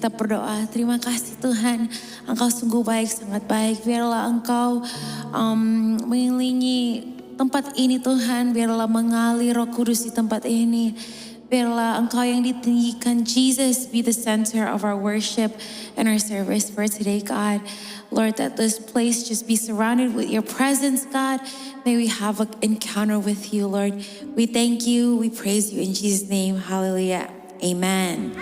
Kita berdoa, terima kasih Tuhan, Engkau sungguh baik, sangat baik. Biarlah Engkau mengelilingi tempat ini Tuhan, biarlah mengalir Roh Kudus di tempat ini. Biarlah Engkau yang ditinggikan, Jesus be the center of our worship and our service for today, God. Lord, that this place just be surrounded with your presence, God. May we have an encounter with you, Lord. We thank you, we praise you in Jesus' name. Hallelujah. Amen.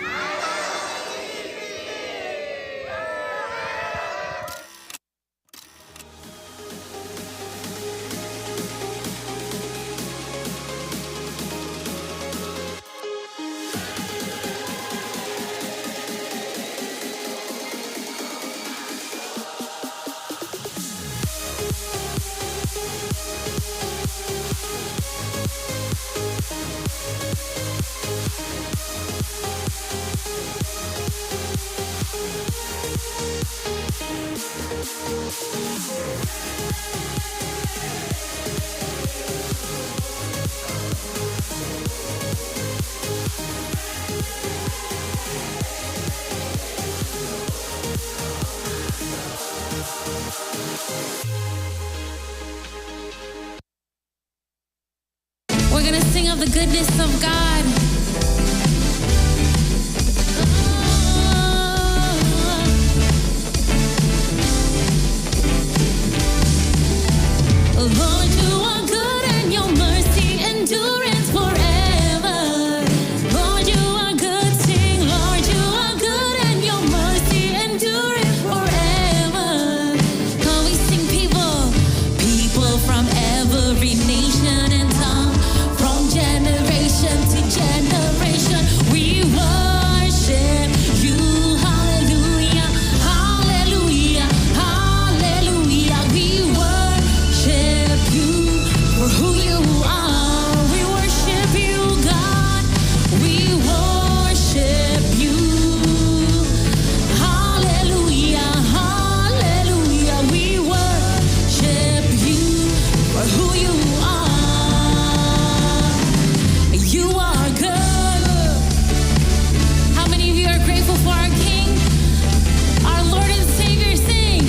We're gonna sing of the goodness of God. Lord, you are good and your mercy endurance forever. Lord, you are good, sing. Lord, you are good and your mercy endurance forever. Can we sing people from every nation and tongue, from generation to generation, we worship you. Hallelujah, hallelujah, hallelujah. We worship you for who you are. We worship you, God. We worship you. Hallelujah, hallelujah. We worship you for who you are. You are good. How many of you are grateful for our King, our Lord and Savior? Sing,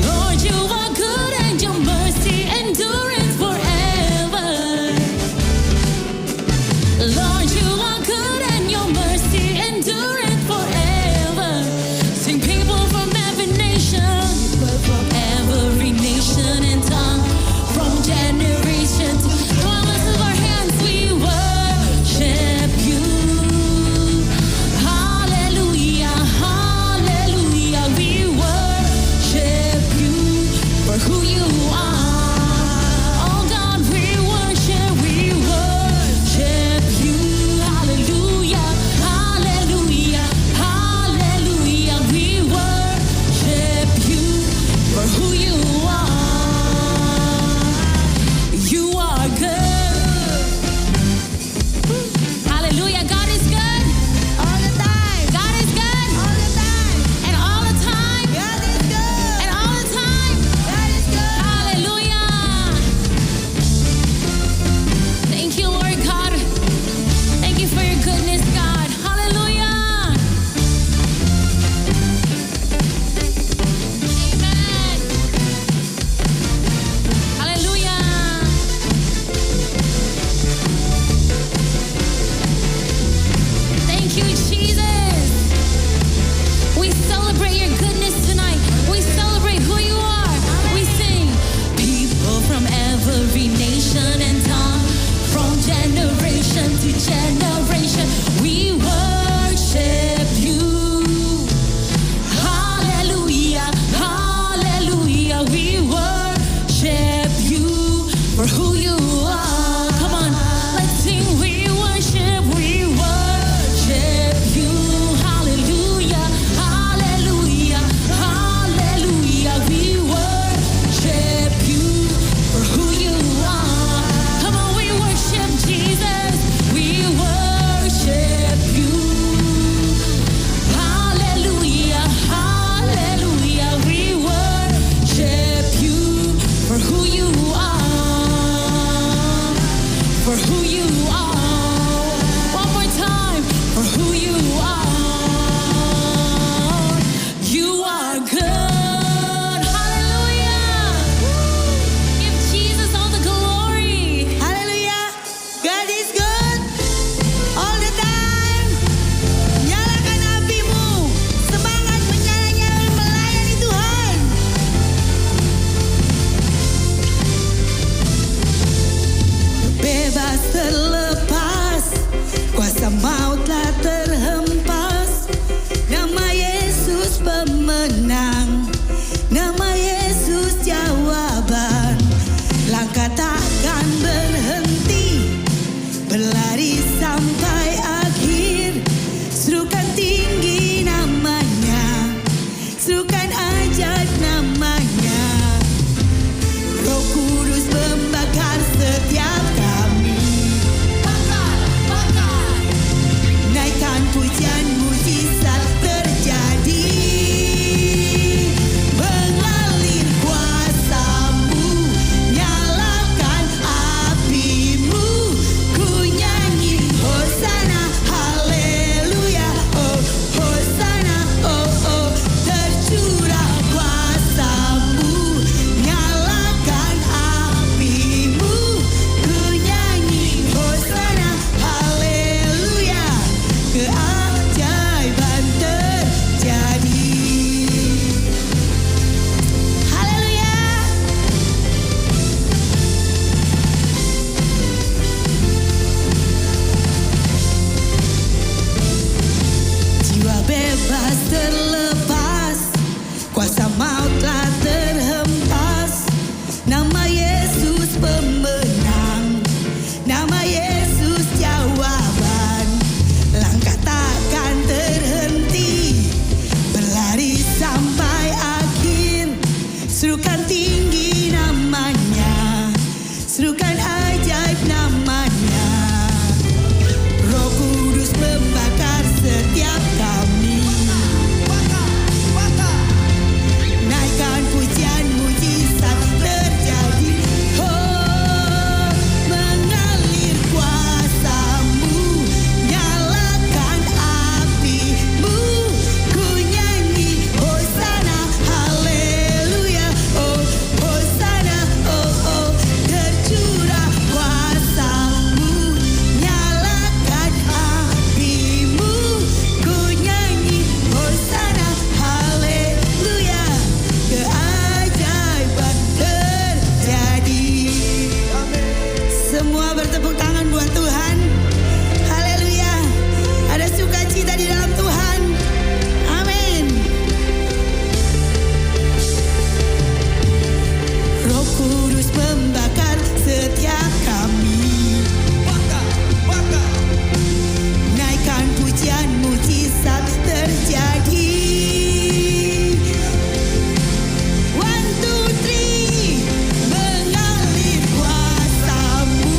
Lord, you are good and your mercy endurance forever. Lord, you are good and your mercy endurance forever. Sing, people from every nation and tongue, from generation to come on, let's lift our hands. We worship you. Hallelujah, hallelujah. We worship you for who you are. Oh God, we worship you. Hallelujah, hallelujah, hallelujah. We worship you for who you are. You are good. Hallelujah. God is good all the time. God is good all the time. And all the time. God is good. And all the time. God is good. Hallelujah. Thank you, Lord God. Thank you for your goodness, God. Hallelujah. Amen. Hallelujah. Thank you, Jesus. We celebrate your goodness tonight. We celebrate who you are. We sing, people from every nation and tongue, from generation to generation, we worship you. Hallelujah, hallelujah. We worship you for who you are. Come on, let's sing. We worship you. Hallelujah, hallelujah, hallelujah. We worship you for who you are. Come on, we worship Jesus. We worship you. Hallelujah, hallelujah. We worship you for who you are. For who you are. One more time. For who you are. terlepas, kuasa maut telah terhempas. Nama Yesus pemenang, nama Yesus jawaban. Langkah takkan berhenti, berlari sampai akhir. Serukan tinggi namanya, serukan ajaib namanya. Roh Kudus membakar setiap kami. Bakar. Naikkan pujian, mujizat terjadi. Mengalir kuasa-Mu, nyalakan api-Mu. Ku nyanyi Hosana, haleluya. Oh, Hosana, oh, oh. Tercurah kuasa-Mu, nyalakan api-Mu. Ku nyanyi Hosana, haleluya. Keajaiban terjadi. Haleluya. Jiwa bebas terlepas, kuasa maut telah terhempas. Nama Yesus pemenang, nama Yesus jawaban. Langkah takkan terhenti, berlari sampai akhir. Serukan tinggi namanya, serukan ajaib namanya. Roh Kudus membakar setiap kami. Naikkan pujian, mujizat terjadi. Oh, mengalir kuasa-Mu, nyalakan api-Mu. Ku nyanyi Hosana, haleluya. Oh, Hosana, oh, oh. Tercurah kuasa-Mu, nyalakan api-Mu. Ku nyanyi Hosana, haleluya. Keajaiban terjadi. Semua bertepuk tangan buat Tuhan. Haleluya. Ada sukacita di dalam Tuhan. Amin. Roh Kudus membakar setiap kami. Naikkan pujian, mujizat terjadi. 1, 2, 3. Mengalir kuasa-Mu,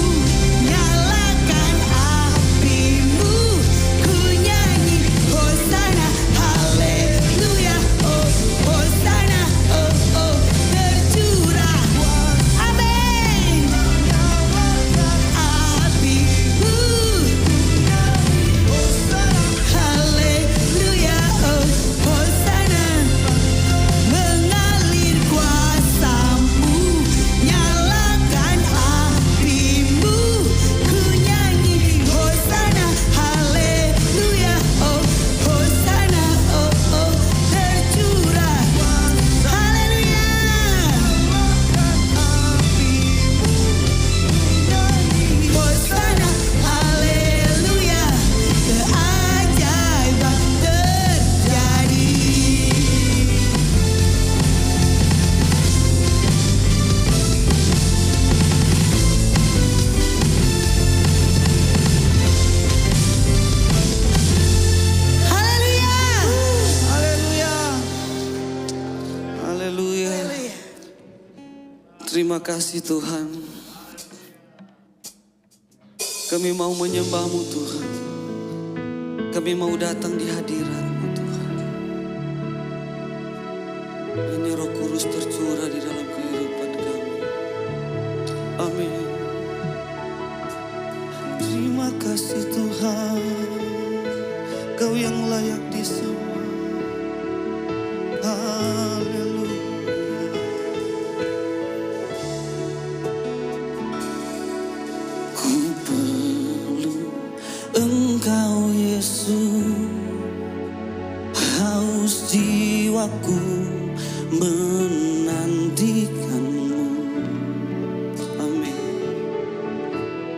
nyalakan api-Mu. Ku nyanyi Hosana, haleluya. Oh, Hosana, oh, oh. Tercurah, amin. Api-Mu, haleluya. Oh, Hosana. Mengalir kuasa-Mu, nyalakan api-Mu. Ku nyanyi Hosana, haleluya. Oh, Hosana, oh, oh. Tercurah, haleluya. Hosana, haleluya. Keajaiban terjadi. Haleluya. Haleluya. Terima kasih Tuhan. Kami mau menyembah-Mu Tuhan. Kami mau datang di hadirat-Mu Tuhan. Ini Roh Kudus tercurah di dalam kehidupan kami. Amin. Terima kasih Tuhan. Kau yang layak disembah. Haleluya. Ku perlu Engkau Yesus, haus jiwaku menantikan-Mu. Amin.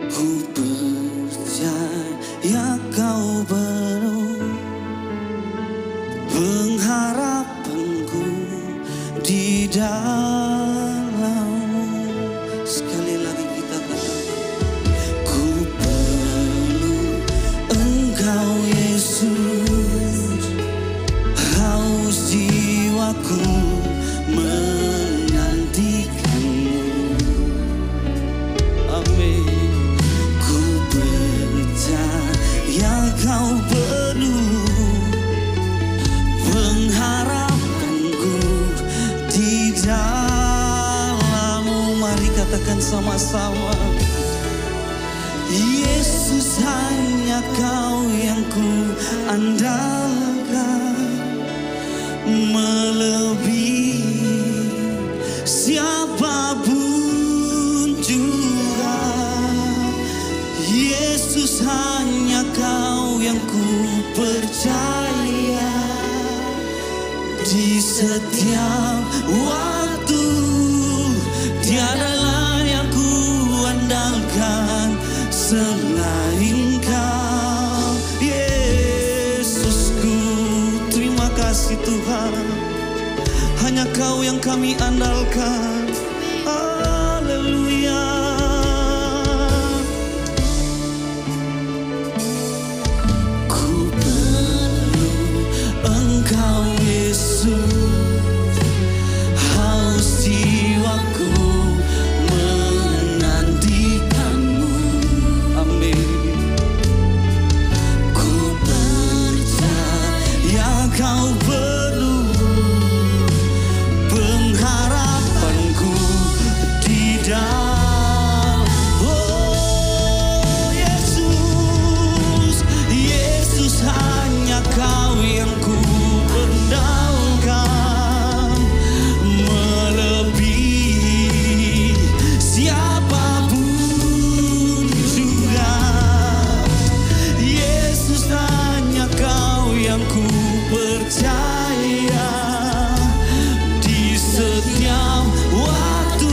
Ku penuh pengharapanku di dalam-Mu. Sekali lagi kita katakan, ku perlu Engkau Yesus, haus jiwaku menantikan-Mu. Amin. Ku percaya Kau penuh pengharapanku di dalam-Mu. Mari katakan sama-sama, Yesus hanya Kau yang ku andalkan, melebihi siapapun juga. Yesus hanya Kau yang ku percaya, di setiap waktu tiada lain yang ku andalkan selain Kau. Yesusku, terima kasih Tuhan, hanya Kau yang kami andalkan. Haleluya. Ku perlu Engkau Yesus, haus jiwaku menantikan-Mu. Amin. Ku percaya Kau penuh pengharapanku di dalam. Oh Yesus, Yesus hanya Kau yang ku andalkan, melebihi siapapun juga. Yesus hanya Kau yang ku percaya, di setiap waktu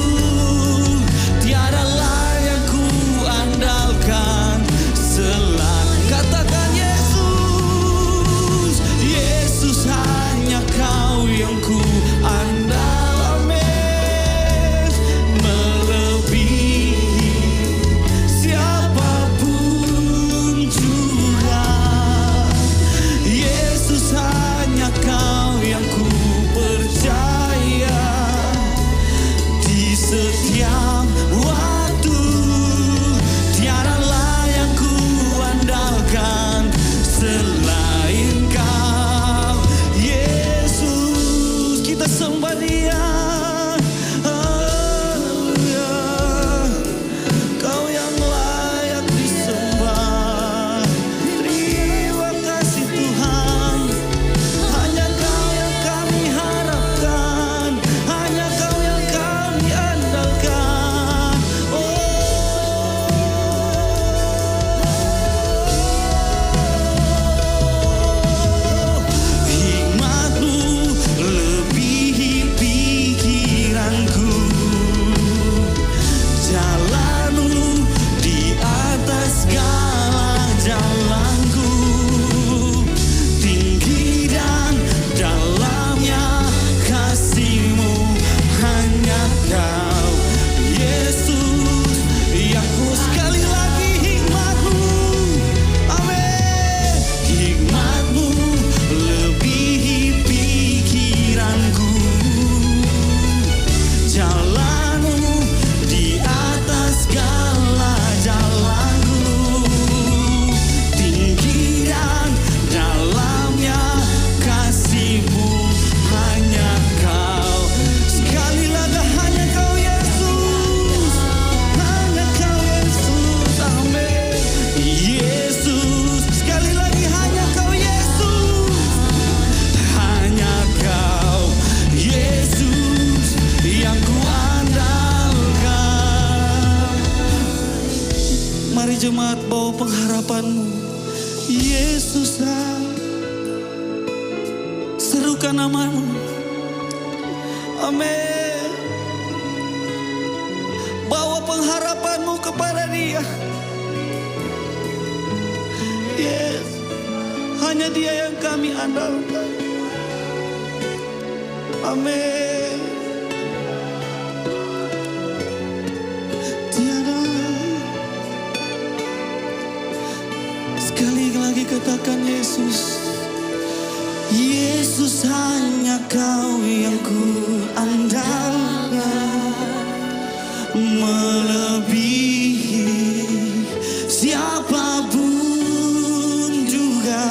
tiada lain yang ku andalkan selain. Katakan Yesus, Yesus hanya Kau yang ku andalkan, melebihi siapapun juga. Yesus hanya Kau yang ku percaya, di setiap waktu tiada lain yang ku andalkan selain Kau. Yesus, kita sembah Dia. Haleluya. Kau yang layak disembah. Terima kasih Tuhan, hanya Kau yang kami harapkan, hanya Kau yang kami andalkan. Hikmat-Mu lebihi pikiranku, jalan-Mu di atas segala jalanku. Tinggi dan dalamnya kasih-Mu, hanya Kau Yesus yang ku. Sekali lagi, hikmat-Mu, amin. Hikmat-Mu lebihi pikiranku, jalan-Mu di atas segala jalanku. Tinggi dan dalamnya kasih-Mu, hanya Kau. Sekali lagi, hanya Kau Yesus, hanya Kau Yesus, amin. Yesus, sekali lagi, hanya Kau Yesus, hanya Kau Yesus yang ku andalkan. Mari jemaat bawa pengharapan-Mu, Yesus, serukan nama-Mu. Amin. Bawa pengharapan-Mu kepada Dia. Yes. Hanya Dia yang kami andalkan. Amin. Tiada. Sekali lagi katakan Yesus. Yesus, hanya Kau yang ku andalkan, melebihi siapapun juga.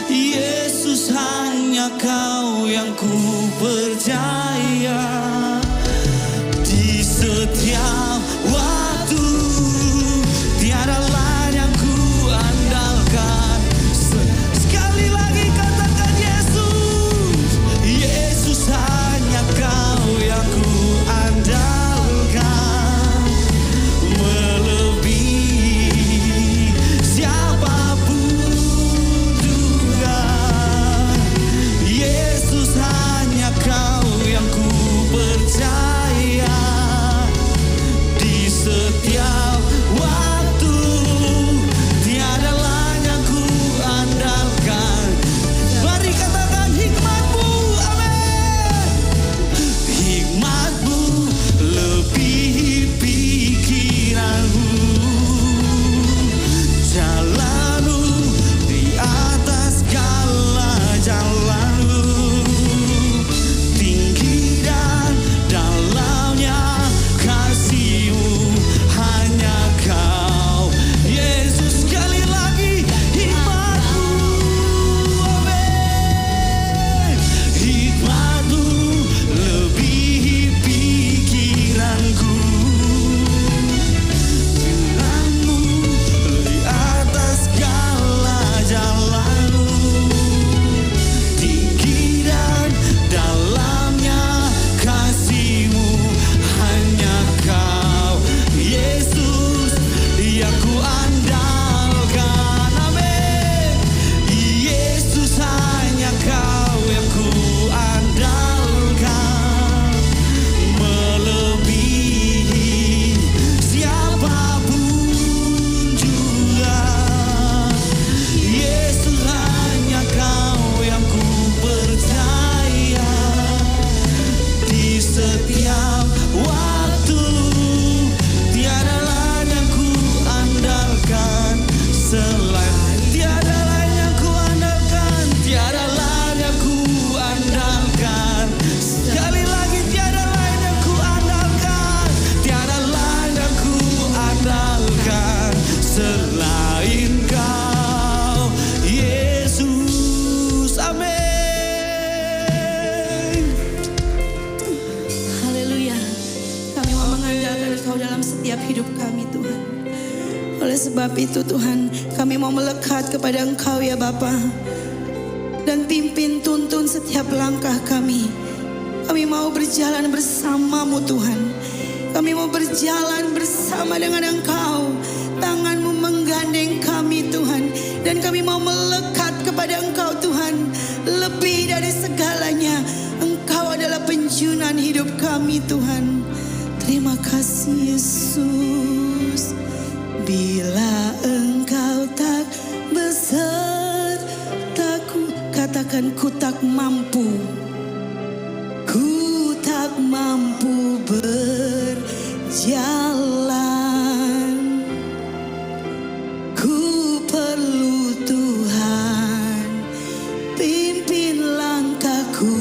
Yesus, hanya Kau yang ku percaya. Di setiap waktu tiada lain yang ku andalkan. Sekali lagi katakan Yesus. Yesus, hanya Kau yang ku andalkan, melebihi siapapun juga. Yesus, hanya Kau yang ku percaya. Di setiap waktu tiada lain yang ku andalkan. Mari katakan hikmat-Mu, amin. Hikmat-Mu lebih pikiran-Mu, jalan-Mu di atas segala jalan-Mu. Tinggi dan dalamnya kasih-Mu, hanya Kau. Yesus, sekali lagi hikmat-Mu, amin. Hikmat-Mu lebih pikiranku, jalan-Mu di atas segala jalan-Mu. Tinggi dan dalamnya kasih-Mu, hanya Kau. Yesus, yang ku andalkan, amin. Yesus, hanya Kau yang ku andalkan, melebihi siapapun juga. Yesus, hanya Kau yang ku percaya. Di setiap waktu tiada lain yang ku andalkan selain. Tiada lain yang ku andalkan, tiada lain yang ku andalkan. Sekali lagi, tiada lain yang ku andalkan, tiada lain yang ku andalkan selain Kau, Yesus, amin. Haleluya. Kami mau mengandalkan Engkau dalam setiap hidup kami, Tuhan. Oleh sebab itu Tuhan, kami mau melekat kepada Engkau ya Bapa. Dan pimpin tuntun setiap langkah kami. Kami mau berjalan bersama-Mu Tuhan. Kami mau berjalan bersama dengan Engkau. Tangan-Mu menggandeng kami Tuhan. Dan kami mau melekat kepada Engkau Tuhan. Lebih dari segalanya, Engkau adalah penjunan hidup kami Tuhan. Terima kasih Yesus. Bila Engkau tak besertaku, katakan ku tak mampu. Ku tak mampu berjalan. Ku perlu Tuhan pimpin langkahku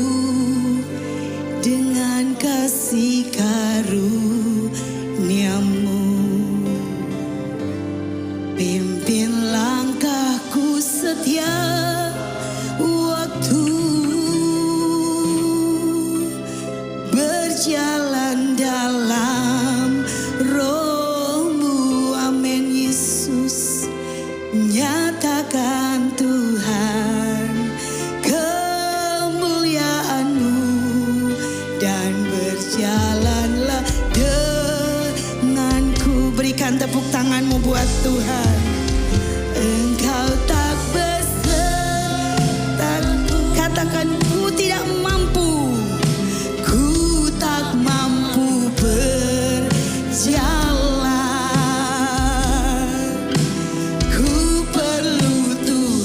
dengan kasih karunia-Mu. Pimpin langkahku setiap waktu, berjalan dalam Roh-Mu, amin Yesus. Nyatakan Tuhan kemuliaan-Mu dan berjalanlah denganku. Berikan tepuk tanganmu buat Tuhan. Engkau tak besertaku, katakan ku tidak mampu. Ku tak mampu berjalan. Ku perlu Tuhan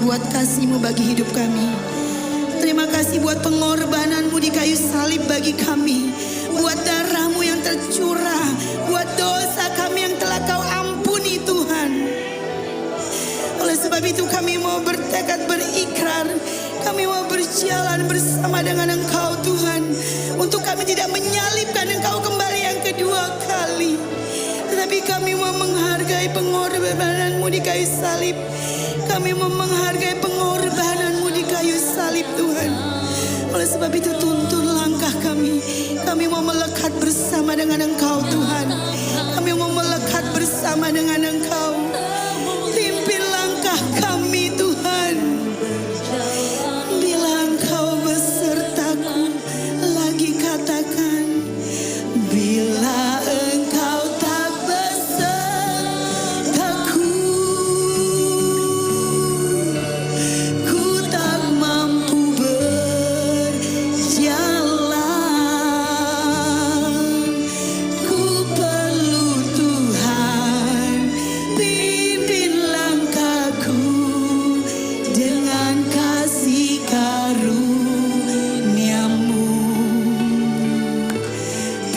buat kasih-Mu bagi hidup kami. Terima kasih buat pengorbanan-Mu di kayu salib bagi kami. Buat darah-Mu yang tercurah. Buat dosa kami yang telah Kau ampuni Tuhan. Oleh sebab itu kami mau bertekad berikrar. Kami mau berjalan bersama dengan Engkau Tuhan. Untuk kami tidak menyalibkan Engkau kembali yang kedua kali. Tetapi kami mau menghargai pengorbanan-Mu di kayu salib. Kami mau menghargai pengorbanan-Mu di kayu salib Tuhan. Oleh sebab itu tuntun langkah kami. Kami mau melekat bersama dengan Engkau Tuhan. Kami mau melekat bersama dengan Engkau. Pimpin langkah kami Tuhan. Bila Engkau besertaku, lagi katakan. Bila Engkau tak besertaku, ku tak mampu berjalan. Ku perlu Tuhan, pimpin langkahku dengan kasih karunia-Mu.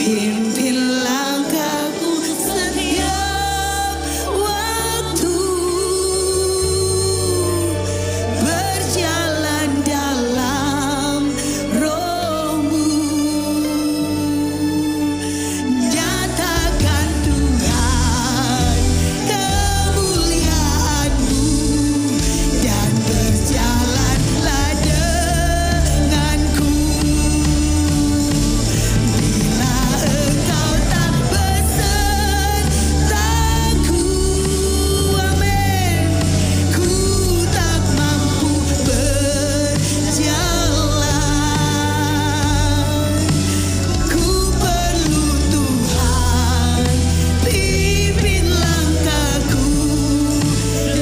Pimpin langkahku setiap waktu, berjalan dalam Roh-Mu. Nyatakan Tuhan kemuliaan-Mu dan berjalanlah denganku. Bila Engkau tak besertaku, amin, ku tak mampu berjalan. Ku perlu Tuhan, pimpin langkahku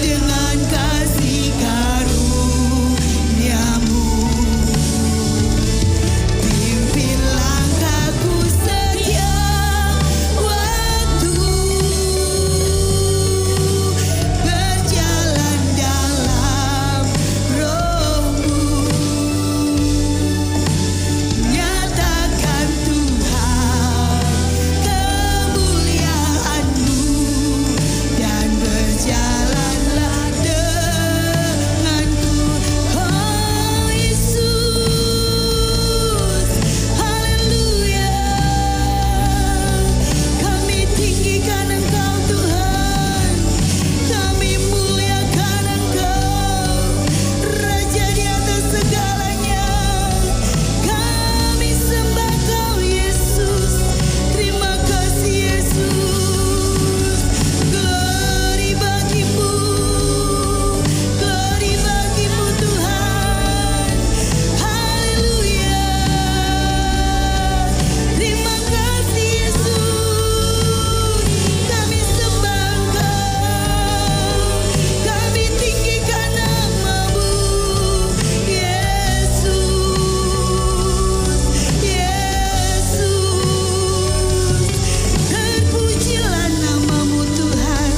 dengan kasih karunia-Mu. Pimpin langkahku setiap waktu, berjalan dalam Roh-Mu. Nyatakan Tuhan kemuliaan-Mu dan berjalanlah denganku. Oh Yesus, haleluya. Kami tinggikan Engkau Tuhan. Kami muliakan Engkau, Raja di atas segalanya. Kami sembah Kau Yesus. Terima kasih Yesus. Glory bagi-Mu. Glory bagi-Mu Tuhan. Haleluya. Terima kasih Yesus. Kami sembah Engkau. Kami tinggikan nama-Mu. Yesus. Yesus. Terpujilah nama-Mu Tuhan.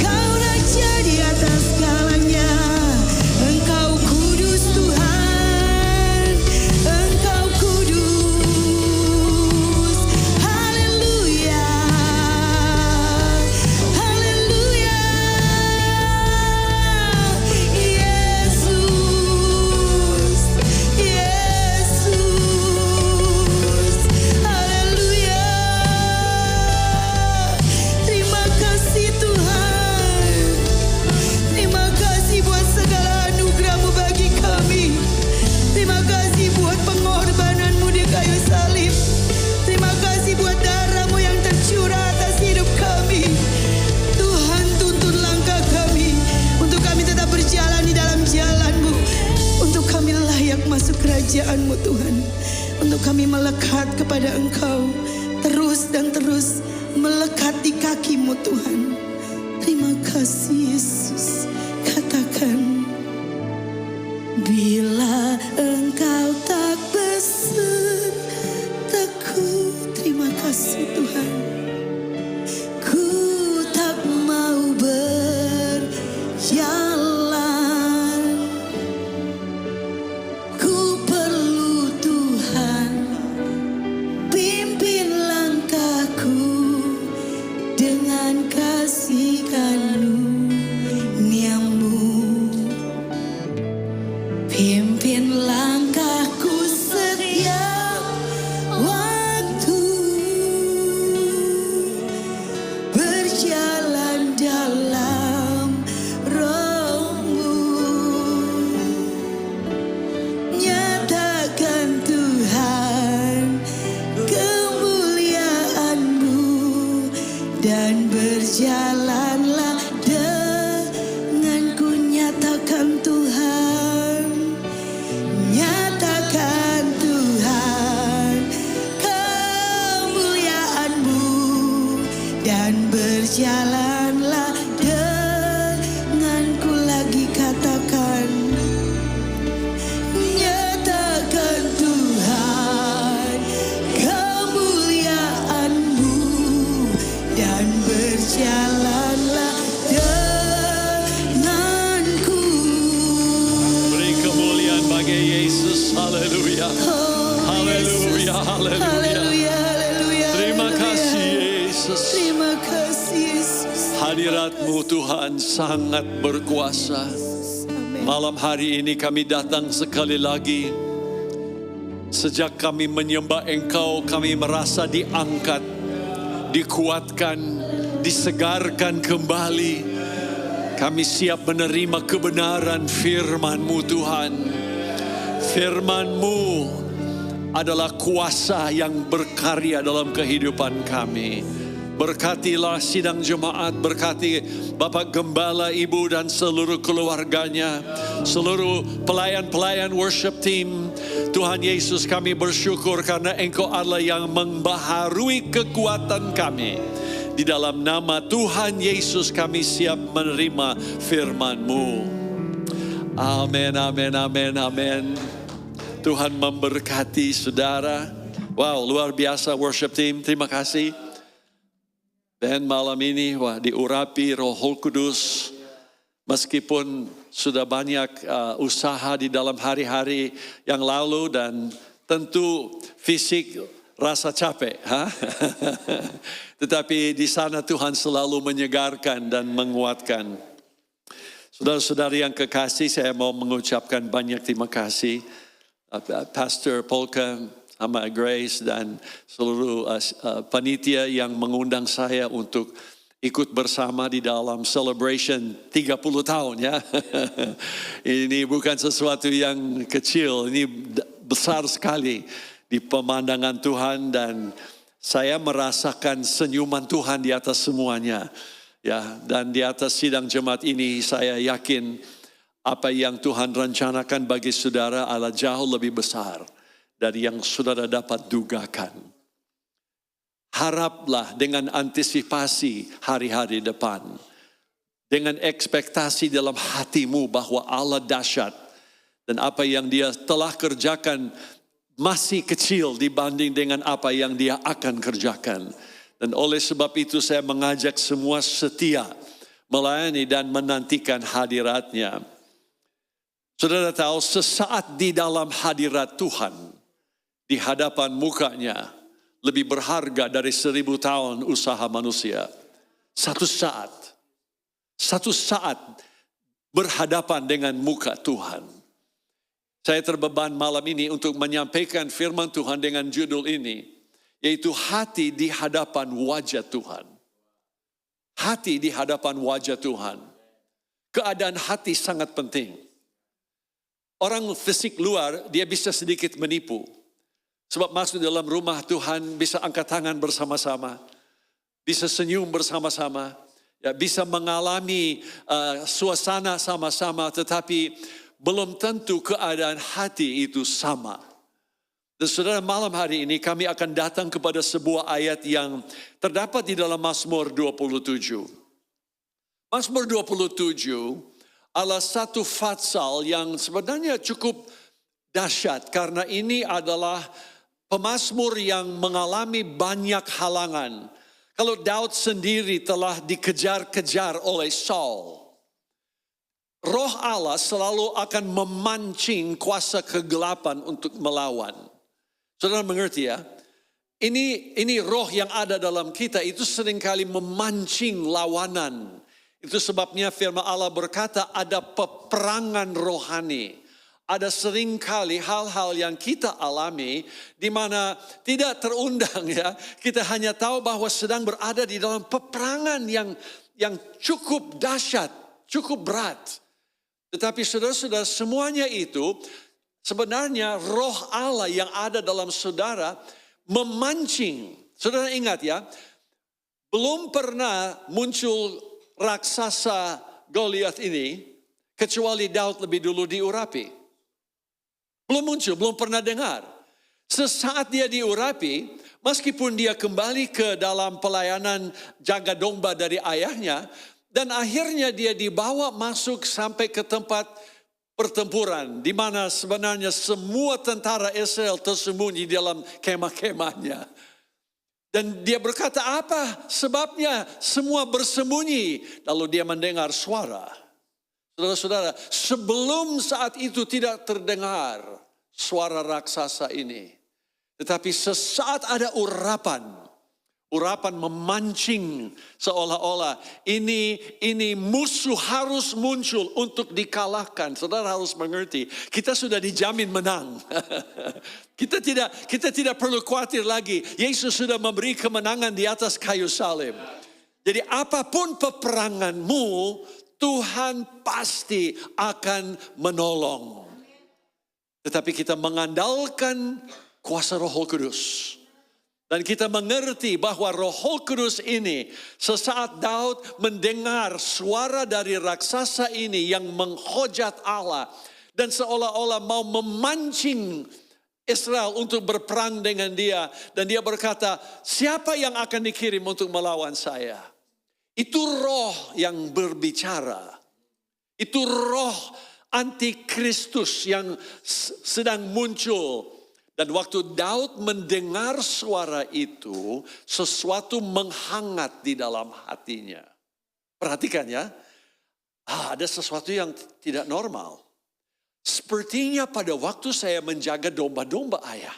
Kau Raja di atas segalanya. Engkau kudus Tuhan. Engkau kudus. Haleluya. Haleluya. Yesus. Yesus. Haleluya. Terima kasih Tuhan. Terima kasih buat segala anugerah-Mu bagi kami. Terima kasih buat pengorbanan-Mu di kayu salib. Terima kasih buat darah-Mu yang tercurah atas hidup kami. Tuhan tuntun langkah kami, untuk kami tetap berjalan di dalam jalan-Mu. Untuk kami layak masuk kerajaan-Mu Tuhan. Untuk kami melekat kepada Engkau. Terus dan terus melekat di kaki-Mu Tuhan. Terima kasih Yesus. Katakan, bila Engkau tak besertaku. Terima kasih Tuhan. Ku tak mau berjalan. kasih-Mu pimpin langkahku setiap waktu, berjalan dalam Roh-Mu, nyatakan Tuhan kemuliaan-Mu, dan berjalanlah denganku. Nyatakan Tuhan, nyatakan Tuhan kemuliaan-Mu, dan berjalanlah denganku. Lagi katakan, nyatakan Tuhan kemuliaan-Mu, dan berjalanlah denganku. Beri kemuliaan bagi Yesus. Haleluya. Haleluya. Haleluya. Haleluya, haleluya. Terima kasih Yesus. Terima kasih Yesus. Hadirat-Mu Tuhan sangat berkuasa. Amin. Malam hari ini kami datang sekali lagi. Sejak kami menyembah Engkau, kami merasa diangkat, dikuatkan, disegarkan kembali. Kami siap menerima kebenaran firman-Mu Tuhan. Firman-Mu adalah kuasa yang berkarya dalam kehidupan kami. Berkatilah sidang jemaat, berkati Bapak Gembala, Ibu dan seluruh keluarganya, seluruh pelayan-pelayan worship team. Tuhan Yesus, kami bersyukur karena Engkau adalah yang membaharui kekuatan kami. Di dalam nama Tuhan Yesus kami siap menerima firman-Mu. Amin, amin, amin, amin. Tuhan memberkati saudara. Wow, luar biasa worship team, terima kasih. Dan malam ini diurapi Roh Kudus. Meskipun sudah banyak usaha di dalam hari-hari yang lalu dan tentu fisik rasa capek, tetapi di sana Tuhan selalu menyegarkan dan menguatkan. Saudara-saudari yang kekasih, saya mau mengucapkan banyak terima kasih Pastor Polka sama Grace dan seluruh panitia yang mengundang saya untuk ikut bersama di dalam celebration 30 tahun ya. Ini bukan sesuatu yang kecil, ini besar sekali di pemandangan Tuhan, dan saya merasakan senyuman Tuhan di atas semuanya. Ya, dan di atas sidang jemaat ini saya yakin apa yang Tuhan rencanakan bagi saudara adalah jauh lebih besar dari yang saudara dapat dugakan. Haraplah dengan antisipasi hari-hari depan. Dengan ekspektasi dalam hatimu bahwa Allah dahsyat. Dan apa yang Dia telah kerjakan masih kecil dibanding dengan apa yang Dia akan kerjakan. Dan oleh sebab itu saya mengajak semua setia melayani dan menantikan hadirat-Nya. Saudara tahu, sesaat di dalam hadirat Tuhan, di hadapan mukanya, lebih berharga dari 1000 tahun usaha manusia. Satu saat berhadapan dengan muka Tuhan. Saya terbeban malam ini untuk menyampaikan firman Tuhan dengan judul ini, yaitu hati di hadapan wajah Tuhan. Hati di hadapan wajah Tuhan. Keadaan hati sangat penting. Orang fisik luar, dia bisa sedikit menipu. Sebab masuk dalam rumah Tuhan bisa angkat tangan bersama-sama. Bisa senyum bersama-sama. Ya, bisa mengalami suasana sama-sama. Tetapi belum tentu keadaan hati itu sama. Dan saudara, malam hari ini kami akan datang kepada sebuah ayat yang terdapat di dalam Mazmur 27. Mazmur 27 adalah satu fatsal yang sebenarnya cukup dahsyat. Karena ini adalah pemazmur yang mengalami banyak halangan. Kalau Daud sendiri telah dikejar-kejar oleh Saul, Roh Allah selalu akan memancing kuasa kegelapan untuk melawan. Saudara mengerti ya? Ini roh yang ada dalam kita itu seringkali memancing lawanan. Itu sebabnya firman Allah berkata ada peperangan rohani. Ada seringkali hal-hal yang kita alami di mana tidak terundang ya. Kita hanya tahu bahwa sedang berada di dalam peperangan yang cukup dahsyat, cukup berat. Tetapi saudara-saudara, semuanya itu sebenarnya roh Allah yang ada dalam saudara memancing. Saudara ingat ya, belum pernah muncul raksasa Goliat ini kecuali Daud lebih dulu diurapi. Belum muncul, belum pernah dengar. Sesaat dia diurapi, meskipun dia kembali ke dalam pelayanan jaga domba dari ayahnya, dan akhirnya dia dibawa masuk sampai ke tempat pertempuran, di mana sebenarnya semua tentara Israel tersembunyi dalam kemah-kemahnya. Dan dia berkata, apa sebabnya semua bersembunyi? Lalu dia mendengar suara. Saudara-saudara, sebelum saat itu tidak terdengar suara raksasa ini. Tetapi sesaat ada urapan memancing seolah-olah ini musuh harus muncul untuk dikalahkan. Saudara harus mengerti, kita sudah dijamin menang. Kita tidak perlu khawatir lagi. Yesus sudah memberi kemenangan di atas kayu salib. Jadi apapun peperanganmu, Tuhan pasti akan menolong. Tetapi kita mengandalkan kuasa Roh Kudus. Dan kita mengerti bahwa Roh Kudus ini sesaat Daud mendengar suara dari raksasa ini yang menghujat Allah. Dan seolah-olah mau memancing Israel untuk berperang dengan dia. Dan dia berkata, siapa yang akan dikirim untuk melawan saya? Itu roh yang berbicara. Itu roh antikristus yang sedang muncul. Dan waktu Daud mendengar suara itu, sesuatu menghangat di dalam hatinya. Perhatikan ya, ada sesuatu yang tidak normal. Sepertinya pada waktu saya menjaga domba-domba ayah,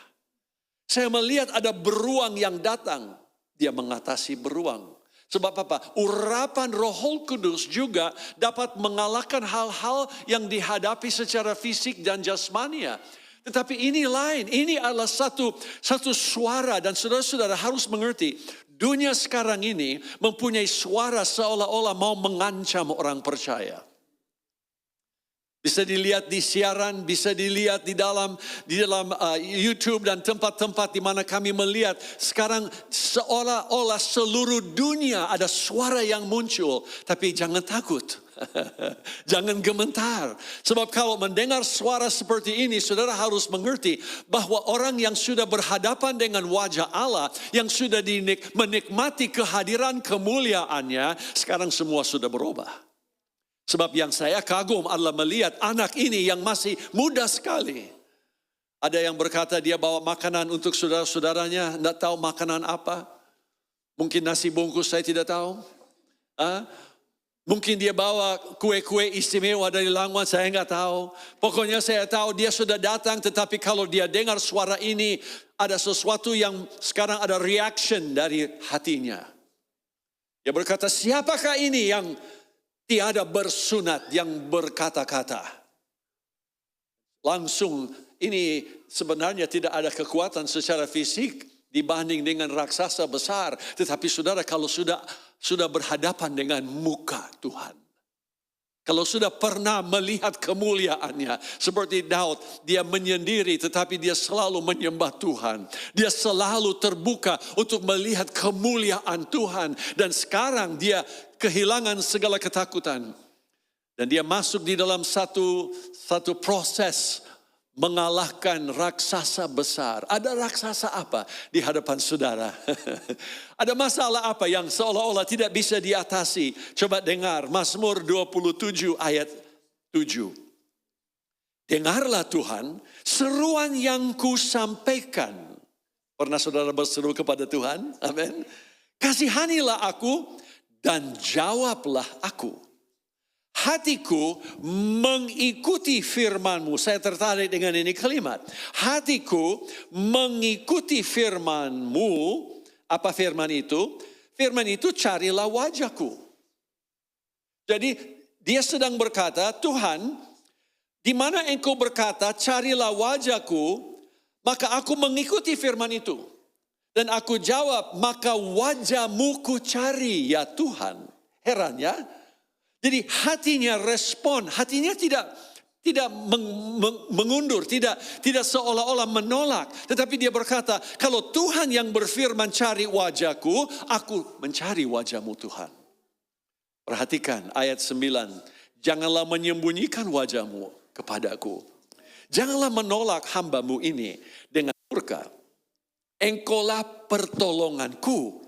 saya melihat ada beruang yang datang. Dia mengatasi beruang. Sebab apa? Urapan Roh Kudus juga dapat mengalahkan hal-hal yang dihadapi secara fisik dan jasmania. Tetapi ini lain, ini adalah satu suara, dan saudara-saudara harus mengerti, dunia sekarang ini mempunyai suara seolah-olah mau mengancam orang percaya. Bisa dilihat di siaran, bisa dilihat di dalam YouTube dan tempat-tempat di mana kami melihat sekarang seolah-olah seluruh dunia ada suara yang muncul. Tapi jangan takut, jangan gemetar. Sebab kalau mendengar suara seperti ini, saudara harus mengerti bahwa orang yang sudah berhadapan dengan wajah Allah, yang sudah menikmati kehadiran kemuliaannya, sekarang semua sudah berubah. Sebab yang saya kagum adalah melihat anak ini yang masih muda sekali. Ada yang berkata dia bawa makanan untuk saudara-saudaranya, tidak tahu makanan apa. Mungkin nasi bungkus, saya tidak tahu. Mungkin dia bawa kue-kue istimewa dari Langwan, saya nggak tahu. Pokoknya saya tahu dia sudah datang, tetapi kalau dia dengar suara ini, ada sesuatu yang sekarang ada reaction dari hatinya. Dia berkata, siapakah ini yang tiada bersunat, yang berkata-kata? Langsung, ini sebenarnya tidak ada kekuatan secara fisik dibanding dengan raksasa besar. Tetapi saudara, kalau sudah berhadapan dengan muka Tuhan, kalau sudah pernah melihat kemuliaannya, seperti Daud, dia menyendiri tetapi dia selalu menyembah Tuhan. Dia selalu terbuka untuk melihat kemuliaan Tuhan. Dan sekarang dia kehilangan segala ketakutan. Dan dia masuk di dalam satu proses mengalahkan raksasa besar. Ada raksasa apa di hadapan saudara? Ada masalah apa yang seolah-olah tidak bisa diatasi? Coba dengar Mazmur 27 ayat 7. Dengarlah Tuhan seruan yang ku sampaikan. Pernah saudara berseru kepada Tuhan? Amin. Kasihanilah aku dan jawablah aku. hatiku mengikuti firman-Mu. Saya tertarik dengan ini kalimat. Hatiku mengikuti firman-Mu. Apa firman itu? Firman itu carilah wajahku. Jadi dia sedang berkata, Tuhan, di mana Engkau berkata carilah wajahku, maka aku mengikuti firman itu. Dan aku jawab, maka wajah-Mu ku cari ya Tuhan. Heran ya. Jadi hatinya respon, hatinya tidak mengundur, tidak seolah-olah menolak. Tetapi dia berkata, kalau Tuhan yang berfirman cari wajahku, aku mencari wajah-Mu Tuhan. Perhatikan ayat 9. Janganlah menyembunyikan wajah-Mu kepadaku. Janganlah menolak hamba-Mu ini dengan murka. Engkaulah pertolonganku.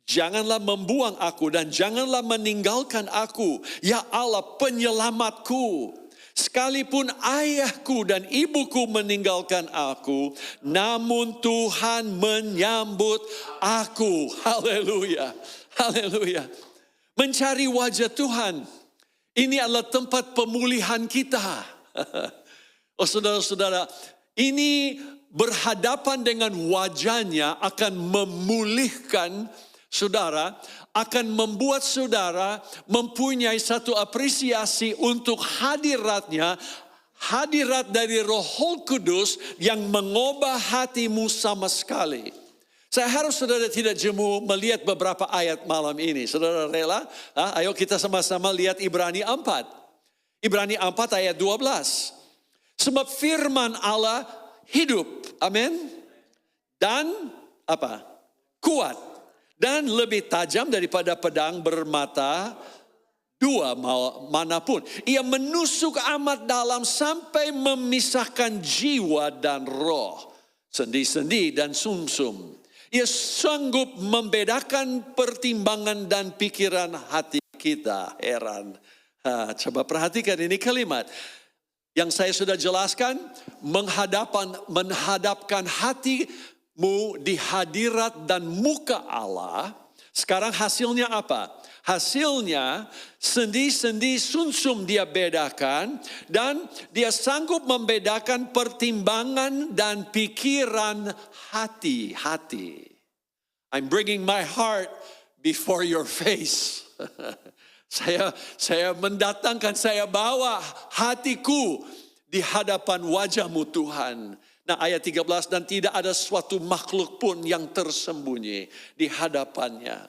Janganlah membuang aku dan janganlah meninggalkan aku. Ya Allah penyelamatku. Sekalipun ayahku dan ibuku meninggalkan aku, namun Tuhan menyambut aku. Haleluya. Haleluya. Mencari wajah Tuhan. Ini adalah tempat pemulihan kita. Oh saudara-saudara, ini berhadapan dengan wajahnya akan memulihkan saudara, akan membuat saudara mempunyai satu apresiasi untuk hadiratnya, hadirat dari Roh Kudus yang mengubah hatimu sama sekali. Saya harap saudara tidak jemu melihat beberapa ayat malam ini. Saudara rela? Ayo kita sama-sama lihat Ibrani 4. Ibrani 4 ayat 12. Sebab firman Allah hidup. Amin. Dan apa? Kuat. Dan lebih tajam daripada pedang bermata dua manapun. Ia menusuk amat dalam sampai memisahkan jiwa dan roh. Sendi-sendi dan sumsum. Ia sanggup membedakan pertimbangan dan pikiran hati kita. Heran. Coba perhatikan ini kalimat. Yang saya sudah jelaskan. Menghadapkan hatimu di hadirat dan muka Allah. Sekarang hasilnya apa? Hasilnya sendi-sendi sumsum dia bedakan. Dan dia sanggup membedakan pertimbangan dan pikiran hati. I'm bringing my heart before your face. Saya mendatangkan, saya bawa hatiku di hadapan wajah-Mu Tuhan. Nah ayat 13, dan tidak ada suatu makhluk pun yang tersembunyi di hadapannya.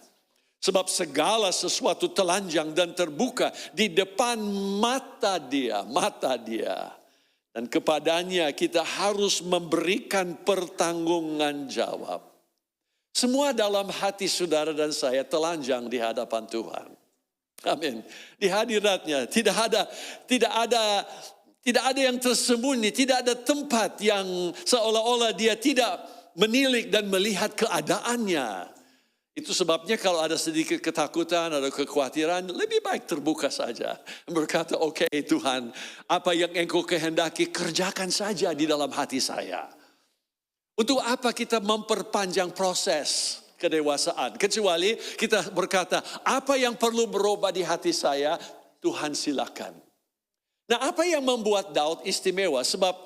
Sebab segala sesuatu telanjang dan terbuka di depan mata dia. Dan kepadanya kita harus memberikan pertanggungan jawab. Semua dalam hati saudara dan saya telanjang di hadapan Tuhan. Amin. Di hadiratnya tidak ada yang tersembunyi, tidak ada tempat yang seolah-olah dia tidak menilik dan melihat keadaannya. Itu sebabnya kalau ada sedikit ketakutan, ada kekhawatiran, lebih baik terbuka saja. Berkata, oke Tuhan, apa yang Engkau kehendaki kerjakan saja di dalam hati saya. Untuk apa kita memperpanjang proses kedewasaan? Kecuali kita berkata, apa yang perlu berubah di hati saya, Tuhan silakan. Nah apa yang membuat Daud istimewa? Sebab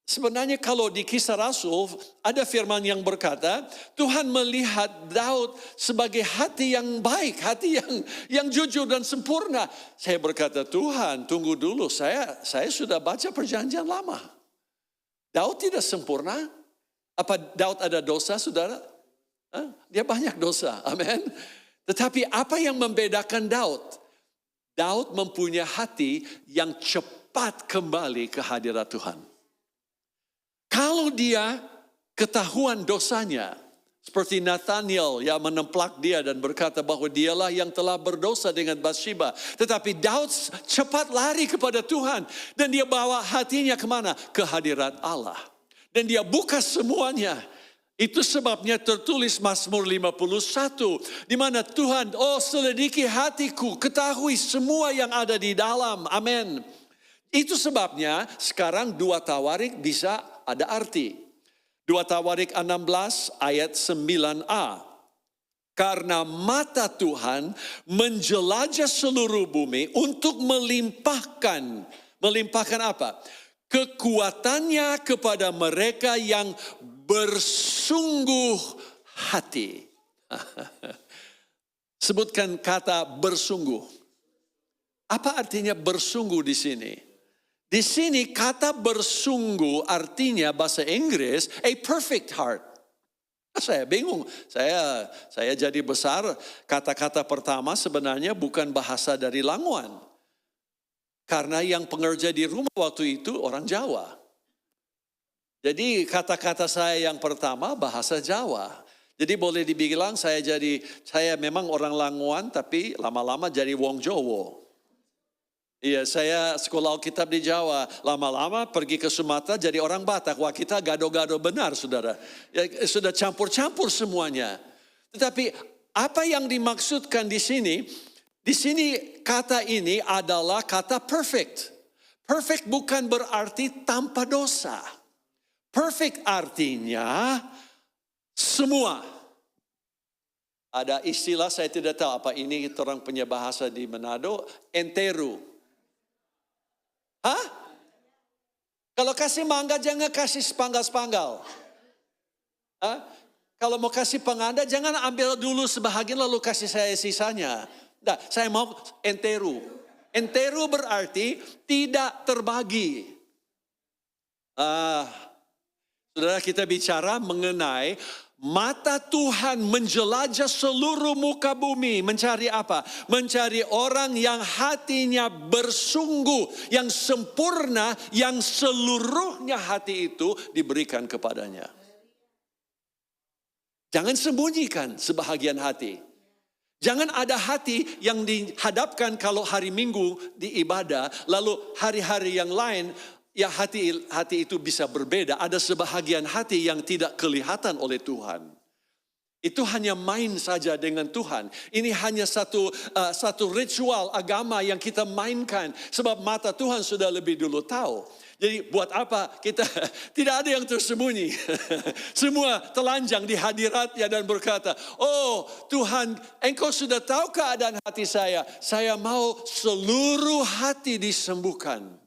sebenarnya kalau di Kisah Rasul ada firman yang berkata, Tuhan melihat Daud sebagai hati yang baik, hati yang jujur dan sempurna. Saya berkata, Tuhan tunggu dulu, saya sudah baca perjanjian lama. Daud tidak sempurna. Apa Daud ada dosa saudara? Dia banyak dosa, amin. Tetapi apa yang membedakan Daud? Daud mempunyai hati yang cepat kembali ke hadirat Tuhan. Kalau dia ketahuan dosanya, seperti Nathaniel yang menemplak dia dan berkata bahwa dialah yang telah berdosa dengan Bathsheba. Tetapi Daud cepat lari kepada Tuhan dan dia bawa hatinya kemana? Ke hadirat Allah. Dan dia buka semuanya. Itu sebabnya tertulis Mazmur 51. Di mana Tuhan, selidiki hatiku, ketahui semua yang ada di dalam. Amin. Itu sebabnya sekarang 2 Tawarik bisa ada arti. 2 Tawarik 16 ayat 9a. Karena mata Tuhan menjelajah seluruh bumi untuk melimpahkan apa? Kekuatannya kepada mereka yang bersungguh hati. Sebutkan kata bersungguh. Apa artinya bersungguh di sini? Di sini kata bersungguh artinya bahasa Inggris a perfect heart. Saya bingung. Saya jadi besar, kata-kata pertama sebenarnya bukan bahasa dari Languan. Karena yang pengerja di rumah waktu itu orang Jawa. Jadi kata-kata saya yang pertama bahasa Jawa. Jadi boleh dibilang saya memang orang Languan tapi lama-lama jadi wong Jowo. Iya, saya sekolah Alkitab di Jawa, lama-lama pergi ke Sumatera jadi orang Batak. Wah, kita gado-gado benar, saudara. Ya, sudah campur-campur semuanya. Tetapi apa yang dimaksudkan di sini? Di sini kata ini adalah kata perfect. Perfect bukan berarti tanpa dosa. Perfect artinya semua. Ada istilah saya tidak tahu apa ini orang punya bahasa di Manado, enteru. Hah? Kalau kasih mangga jangan kasih sepanggal-sepanggal. Hah? Kalau mau kasih penganda jangan ambil dulu sebahagian lalu kasih saya sisanya. Nah, saya mau enteru. Enteru berarti tidak terbagi. Saudara, kita bicara mengenai mata Tuhan menjelajah seluruh muka bumi. Mencari apa? Mencari orang yang hatinya bersungguh, yang sempurna, yang seluruhnya hati itu diberikan kepadanya. Jangan sembunyikan sebahagian hati. Jangan ada hati yang dihadapkan kalau hari Minggu di ibadah, lalu hari-hari yang lain ya hati itu bisa berbeda. Ada sebahagian hati yang tidak kelihatan oleh Tuhan. Itu hanya main saja dengan Tuhan. Ini hanya satu ritual agama yang kita mainkan. Sebab mata Tuhan sudah lebih dulu tahu. Jadi buat apa kita tidak ada yang tersembunyi. Semua telanjang di hadiratnya dan berkata, oh Tuhan, Engkau sudah tahu keadaan hati saya. Saya mau seluruh hati disembuhkan.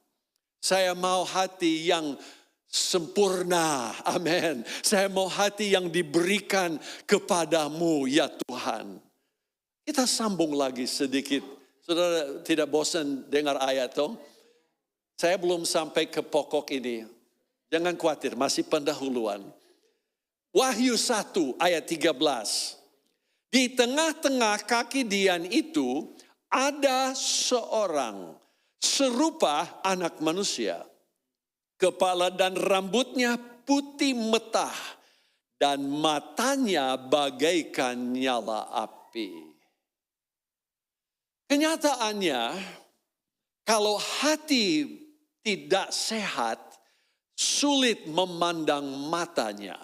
Saya mau hati yang sempurna. Amin. Saya mau hati yang diberikan kepadamu ya Tuhan. Kita sambung lagi sedikit. Saudara tidak bosan dengar ayat toh? Saya belum sampai ke pokok ini. Jangan khawatir, masih pendahuluan. Wahyu 1 ayat 13. Di tengah-tengah kaki Dian itu ada seorang serupa anak manusia. Kepala dan rambutnya putih metah dan matanya bagaikan nyala api. Kenyataannya, kalau hati tidak sehat, sulit memandang matanya.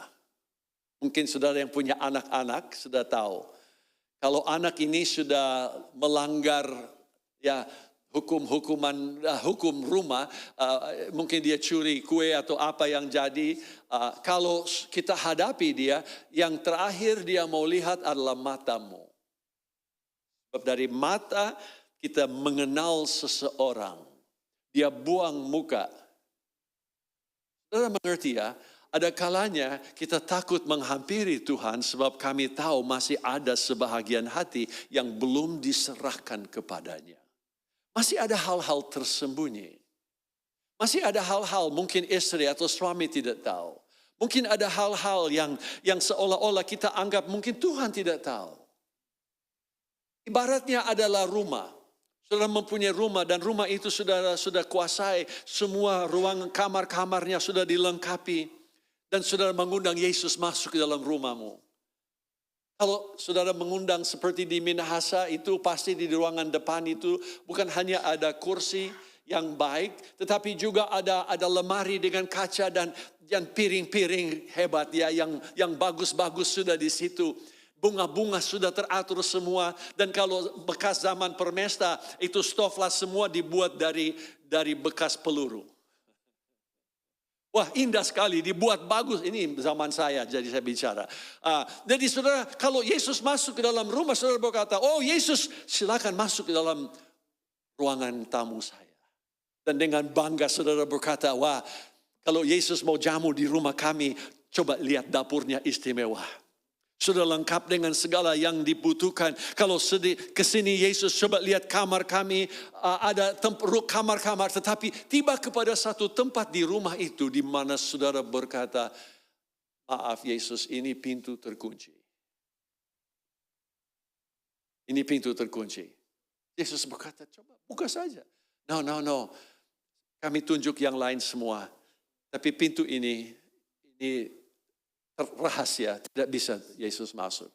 Mungkin saudara yang punya anak-anak sudah tahu. Kalau anak ini sudah melanggar ya hukum rumah, mungkin dia curi kue atau apa yang jadi. Kalau kita hadapi dia, yang terakhir dia mau lihat adalah matamu. Sebab dari mata kita mengenal seseorang. Dia buang muka. Saudara mengerti ya, ada kalanya kita takut menghampiri Tuhan sebab kami tahu masih ada sebahagian hati yang belum diserahkan kepadanya. Masih ada hal-hal tersembunyi. Masih ada hal-hal mungkin istri atau suami tidak tahu. Mungkin ada hal-hal yang seolah-olah kita anggap mungkin Tuhan tidak tahu. Ibaratnya adalah rumah. Saudara mempunyai rumah dan rumah itu sudah kuasai. Semua ruang kamar-kamarnya sudah dilengkapi. Dan saudara mengundang Yesus masuk ke dalam rumahmu. Kalau saudara mengundang seperti di Minahasa itu pasti di ruangan depan itu bukan hanya ada kursi yang baik. Tetapi juga ada lemari dengan kaca dan piring-piring hebat ya yang bagus-bagus sudah di situ. Bunga-bunga sudah teratur semua. Dan kalau bekas zaman permesta, itu stoflah semua dibuat dari bekas peluru. Wah, indah sekali, dibuat bagus. Ini zaman saya, jadi saya bicara. Jadi saudara, kalau Yesus masuk ke dalam rumah, saudara berkata, oh Yesus silakan masuk ke dalam ruangan tamu saya. Dan dengan bangga saudara berkata, wah kalau Yesus mau jamu di rumah kami, coba lihat dapurnya istimewa. Sudah lengkap dengan segala yang dibutuhkan. Kalau ke sini Yesus coba lihat kamar kami, ada kamar-kamar. Tetapi tiba kepada satu tempat di rumah itu di mana saudara berkata, maaf Yesus, ini pintu terkunci. Ini pintu terkunci. Yesus berkata, coba buka saja. No. Kami tunjuk yang lain semua. Tapi pintu ini rahasia, tidak bisa Yesus masuk.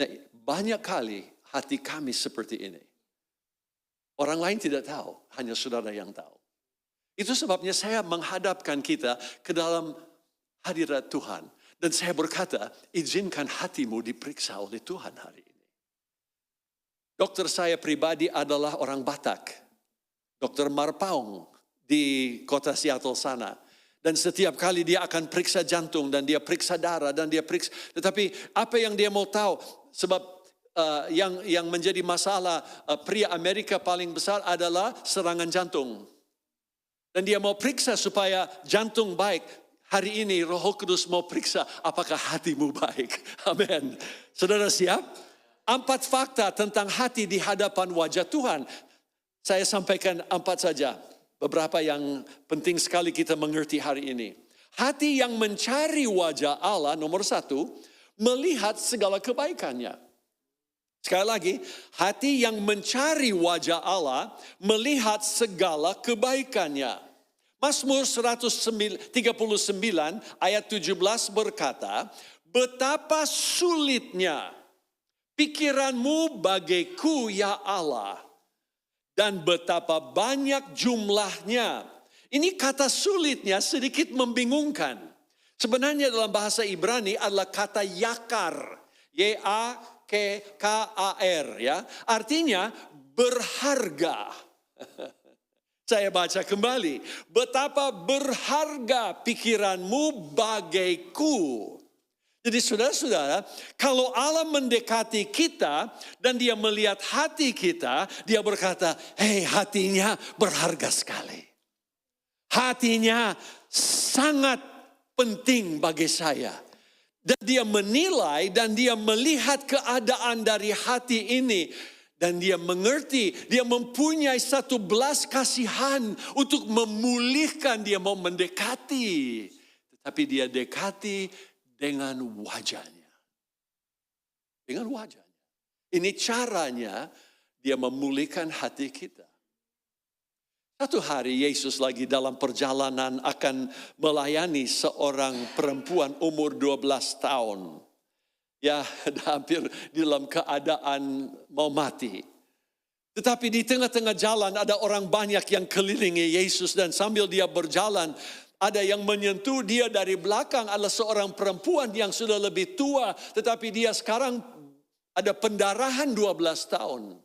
Nah, banyak kali hati kami seperti ini. Orang lain tidak tahu, hanya saudara yang tahu. Itu sebabnya saya menghadapkan kita ke dalam hadirat Tuhan. Dan saya berkata, izinkan hatimu diperiksa oleh Tuhan hari ini. Dokter saya pribadi adalah orang Batak. Dokter Marpaung di kota Seattle sana. Dan setiap kali dia akan periksa jantung dan dia periksa darah dan dia periksa. Tetapi apa yang dia mau tahu? Sebab yang menjadi masalah pria Amerika paling besar adalah serangan jantung. Dan dia mau periksa supaya jantung baik. Hari ini Roh Kudus mau periksa apakah hatimu baik. Amin. Saudara siap? 4 fakta tentang hati di hadapan wajah Tuhan. Saya sampaikan 4 saja. Beberapa yang penting sekali kita mengerti hari ini. Hati yang mencari wajah Allah, nomor 1, melihat segala kebaikannya. Sekali lagi, hati yang mencari wajah Allah, melihat segala kebaikannya. Mazmur 139 ayat 17 berkata, betapa sulitnya pikiranmu bagiku ya Allah. Dan betapa banyak jumlahnya. Ini kata sulitnya sedikit membingungkan. Sebenarnya dalam bahasa Ibrani adalah kata yakar. Y-A-K-K-A-R. Ya. Artinya berharga. Saya baca kembali. Betapa berharga pikiranmu bagiku. Jadi saudara-saudara, kalau Allah mendekati kita dan dia melihat hati kita, dia berkata, hei hatinya berharga sekali. Hatinya sangat penting bagi saya. Dan dia menilai dan dia melihat keadaan dari hati ini. Dan dia mengerti, dia mempunyai satu belas kasihan untuk memulihkan, dia mau mendekati. Tetapi dia dekati dengan wajahnya. Dengan wajahnya. Ini caranya dia memulihkan hati kita. Satu hari Yesus lagi dalam perjalanan akan melayani seorang perempuan umur 12 tahun. Ya, hampir di dalam keadaan mau mati. Tetapi di tengah-tengah jalan ada orang banyak yang kelilingi Yesus dan sambil dia berjalan, ada yang menyentuh dia dari belakang adalah seorang perempuan yang sudah lebih tua. Tetapi dia sekarang ada pendarahan 12 tahun.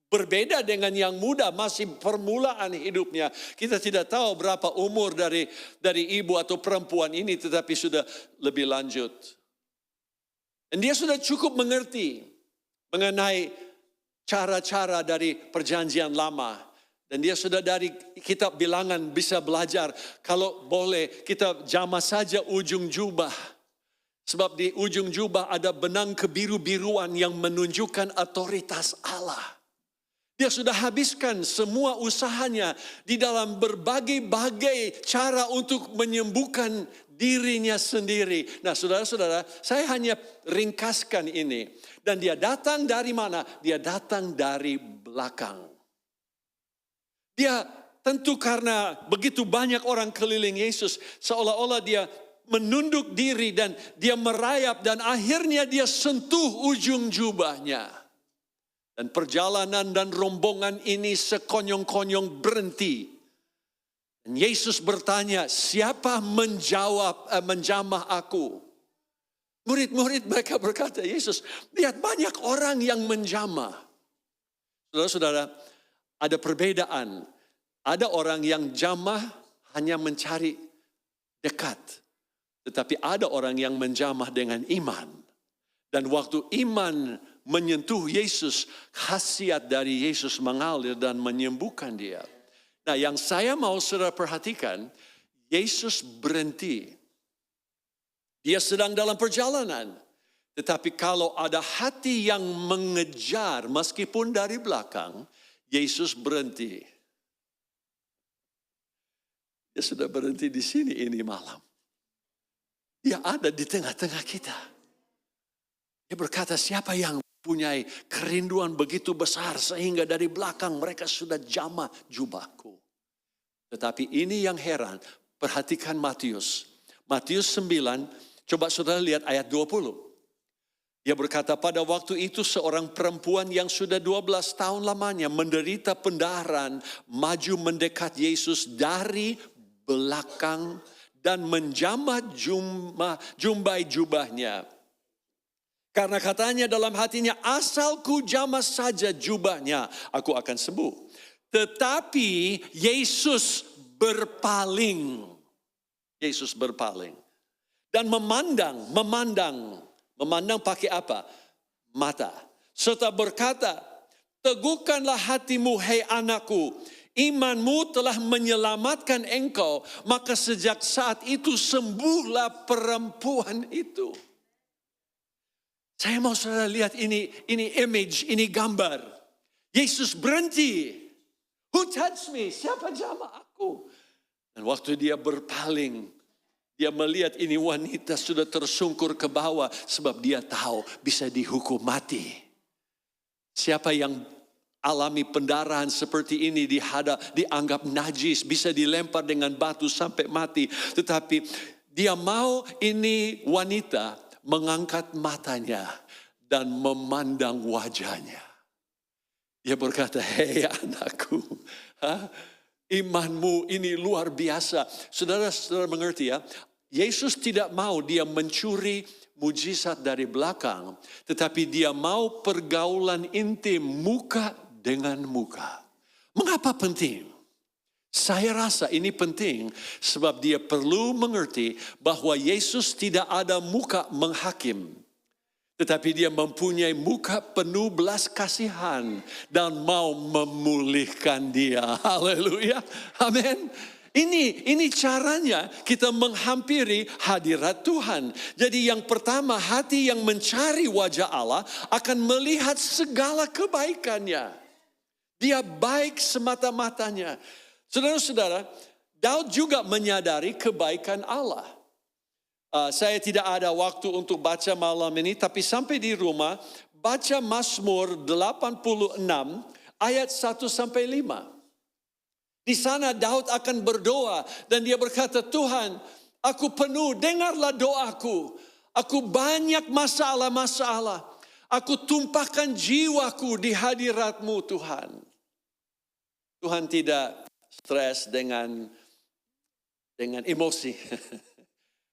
Berbeda dengan yang muda, masih permulaan hidupnya. Kita tidak tahu berapa umur dari ibu atau perempuan ini, tetapi sudah lebih lanjut. Dan dia sudah cukup mengerti mengenai cara-cara dari perjanjian lama. Dan dia sudah dari kitab bilangan bisa belajar. Kalau boleh kita jamah saja ujung jubah. Sebab di ujung jubah ada benang kebiru-biruan yang menunjukkan otoritas Allah. Dia sudah habiskan semua usahanya di dalam berbagai-bagai cara untuk menyembuhkan dirinya sendiri. Nah saudara-saudara, saya hanya ringkaskan ini. Dan dia datang dari mana? Dia datang dari belakang. Dia tentu karena begitu banyak orang keliling Yesus, seolah-olah dia menunduk diri dan dia merayap dan akhirnya dia sentuh ujung jubahnya. Dan perjalanan dan rombongan ini sekonyong-konyong berhenti. Dan Yesus bertanya, siapa menjamah aku? Murid-murid mereka berkata, Yesus, lihat banyak orang yang menjamah. Saudara-saudara, ada perbedaan. Ada orang yang jamah hanya mencari dekat. Tetapi ada orang yang menjamah dengan iman. Dan waktu iman menyentuh Yesus, khasiat dari Yesus mengalir dan menyembuhkan dia. Nah, yang saya mau saudara perhatikan, Yesus berhenti. Dia sedang dalam perjalanan. Tetapi kalau ada hati yang mengejar meskipun dari belakang, Yesus berhenti. Dia sudah berhenti di sini ini malam. Dia ada di tengah-tengah kita. Dia berkata, siapa yang punya kerinduan begitu besar sehingga dari belakang mereka sudah jamah jubahku. Tetapi ini yang heran, perhatikan Matius. Matius 9, coba saudara lihat ayat 20. Dia berkata, pada waktu itu seorang perempuan yang sudah 12 tahun lamanya menderita pendarahan maju mendekat Yesus dari belakang dan menjamah jumbai jubahnya. Karena katanya dalam hatinya, asalku jamah saja jubahnya, aku akan sembuh. Tetapi Yesus berpaling. Yesus berpaling. Dan memandang pakai apa? Mata. Serta berkata, teguhkanlah hatimu, hei anakku. Imanmu telah menyelamatkan engkau. Maka sejak saat itu sembuhlah perempuan itu. Saya mau saudara lihat ini image, ini gambar. Yesus berhenti. Who touched me? Siapa jamah aku? Dan waktu dia berpaling, dia melihat ini wanita sudah tersungkur ke bawah sebab dia tahu bisa dihukum mati. Siapa yang alami pendarahan seperti ini dianggap najis, bisa dilempar dengan batu sampai mati. Tetapi dia mau ini wanita mengangkat matanya dan memandang wajahnya. Dia berkata, hei anakku, imanmu ini luar biasa. Saudara-saudara mengerti ya, Yesus tidak mau dia mencuri mujizat dari belakang, tetapi dia mau pergaulan intim muka dengan muka. Mengapa penting? Saya rasa ini penting sebab dia perlu mengerti bahwa Yesus tidak ada muka menghakim. Tetapi dia mempunyai muka penuh belas kasihan dan mau memulihkan dia. Haleluya. Amin. Ini caranya kita menghampiri hadirat Tuhan. Jadi yang pertama, hati yang mencari wajah Allah akan melihat segala kebaikannya. Dia baik semata-matanya. Saudara-saudara, Daud juga menyadari kebaikan Allah. Saya tidak ada waktu untuk baca malam ini, tapi sampai di rumah, baca Mazmur 86 ayat 1-5. Di sana Daud akan berdoa dan dia berkata, Tuhan, aku penuh, dengarlah doaku. Aku banyak masalah-masalah. Aku tumpahkan jiwaku di hadirat-Mu Tuhan. Tuhan tidak stres dengan emosi.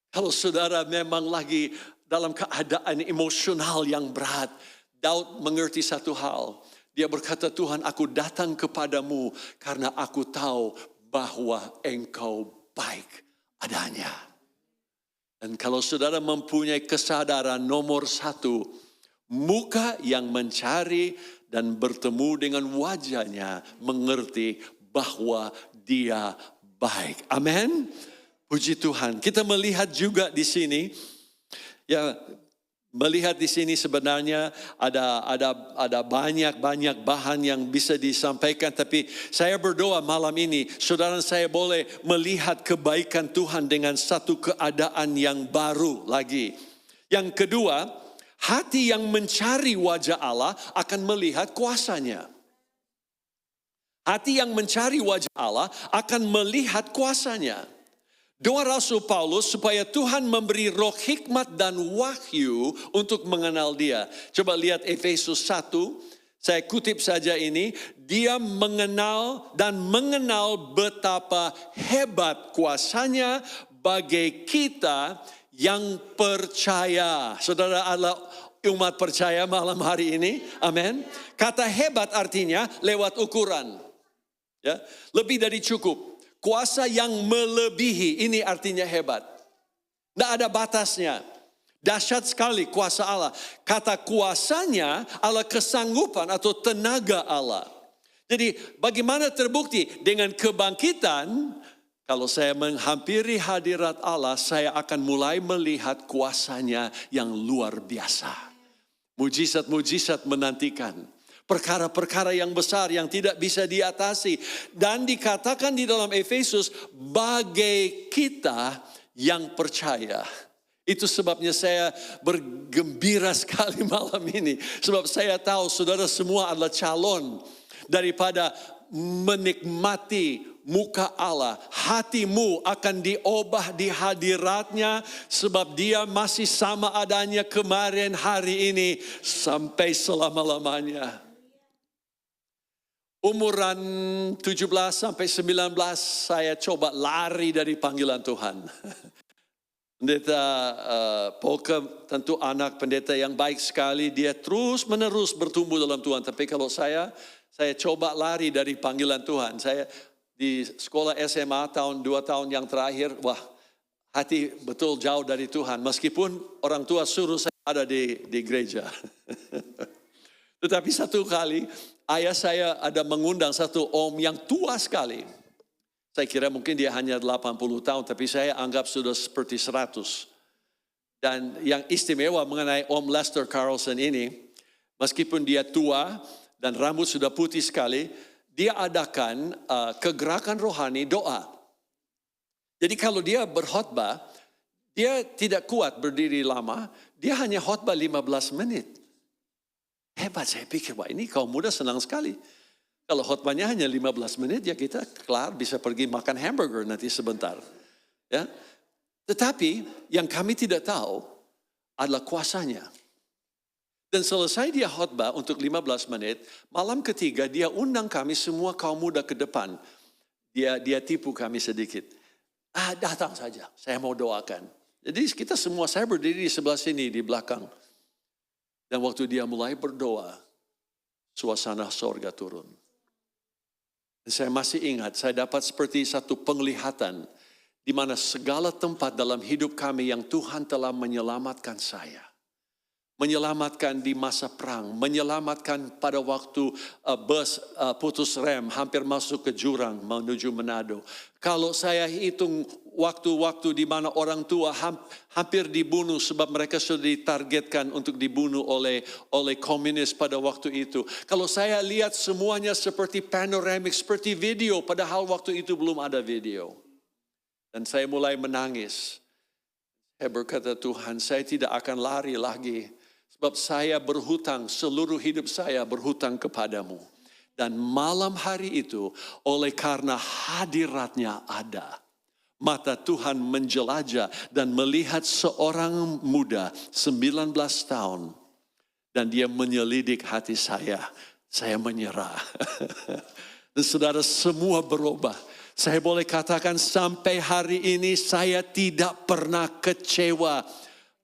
Kalau saudara memang lagi dalam keadaan emosional yang berat, Daud mengerti satu hal. Dia berkata, Tuhan, aku datang kepadamu karena aku tahu bahwa Engkau baik adanya. Dan kalau saudara mempunyai kesadaran nomor satu, muka yang mencari dan bertemu dengan wajahnya, mengerti bahwa dia baik. Amin. Puji Tuhan. Kita melihat juga di sini, ya, melihat di sini sebenarnya ada banyak bahan yang bisa disampaikan, tapi saya berdoa malam ini saudara saya boleh melihat kebaikan Tuhan dengan satu keadaan yang baru lagi. Yang kedua, hati yang mencari wajah Allah akan melihat kuasanya. Hati yang mencari wajah Allah akan melihat kuasanya. Doa Rasul Paulus supaya Tuhan memberi roh hikmat dan wahyu untuk mengenal dia. Coba lihat Efesus 1, saya kutip saja ini. Dia mengenal betapa hebat kuasanya bagi kita yang percaya. Saudara adalah umat percaya malam hari ini. Amin. Kata hebat artinya lewat ukuran. Ya, lebih dari cukup. Kuasa yang melebihi, ini artinya hebat. Tidak ada batasnya. Dahsyat sekali kuasa Allah. Kata kuasanya adalah kesanggupan atau tenaga Allah. Jadi bagaimana terbukti? Dengan kebangkitan, kalau saya menghampiri hadirat Allah, saya akan mulai melihat kuasanya yang luar biasa. Mujizat-mujizat menantikan. Perkara-perkara yang besar yang tidak bisa diatasi. Dan dikatakan di dalam Efesus, bagi kita yang percaya. Itu sebabnya saya bergembira sekali malam ini. Sebab saya tahu saudara semua adalah calon daripada menikmati muka Allah. Hatimu akan diubah di hadiratnya sebab dia masih sama adanya kemarin, hari ini, sampai selama-lamanya. Umuran 17 sampai 19 saya coba lari dari panggilan Tuhan. Pendeta Polka tentu anak pendeta yang baik sekali. Dia terus menerus bertumbuh dalam Tuhan. Tapi kalau saya coba lari dari panggilan Tuhan. Saya di sekolah SMA tahun 2 tahun yang terakhir. Wah, hati betul jauh dari Tuhan. Meskipun orang tua suruh saya ada di gereja. Tetapi satu kali ayah saya ada mengundang satu om yang tua sekali. Saya kira mungkin dia hanya 80 tahun, tapi saya anggap sudah seperti 100. Dan yang istimewa mengenai Om Lester Carlson ini, meskipun dia tua dan rambut sudah putih sekali, dia adakan kegerakan rohani doa. Jadi kalau dia berkhotbah, dia tidak kuat berdiri lama, dia hanya khotbah 15 menit. Hebat, saya pikir, wah ini kaum muda senang sekali. Kalau khotbahnya hanya 15 menit, ya kita kelar bisa pergi makan hamburger nanti sebentar. Ya. Tetapi yang kami tidak tahu adalah kuasanya. Dan selesai dia khotbah untuk 15 menit, malam ketiga dia undang kami semua kaum muda ke depan. Dia tipu kami sedikit. Datang saja, saya mau doakan. Jadi kita semua, saya berdiri di sebelah sini, di belakang. Dan waktu dia mulai berdoa, suasana sorga turun. Dan saya masih ingat, saya dapat seperti satu penglihatan di mana segala tempat dalam hidup kami yang Tuhan telah menyelamatkan saya. Menyelamatkan di masa perang, menyelamatkan pada waktu bus putus rem, hampir masuk ke jurang menuju Manado. Kalau saya hitung waktu-waktu di mana orang tua hampir dibunuh sebab mereka sudah ditargetkan untuk dibunuh oleh komunis pada waktu itu. Kalau saya lihat semuanya seperti panoramik, seperti video, padahal waktu itu belum ada video. Dan saya mulai menangis. Saya berkata, Tuhan, saya tidak akan lari lagi. Sebab saya berhutang, seluruh hidup saya berhutang kepadamu. Dan malam hari itu, oleh karena hadiratnya ada, mata Tuhan menjelajah dan melihat seorang muda 19 tahun. Dan dia menyelidik hati saya. Saya menyerah. Dan saudara semua berubah. Saya boleh katakan sampai hari ini saya tidak pernah kecewa.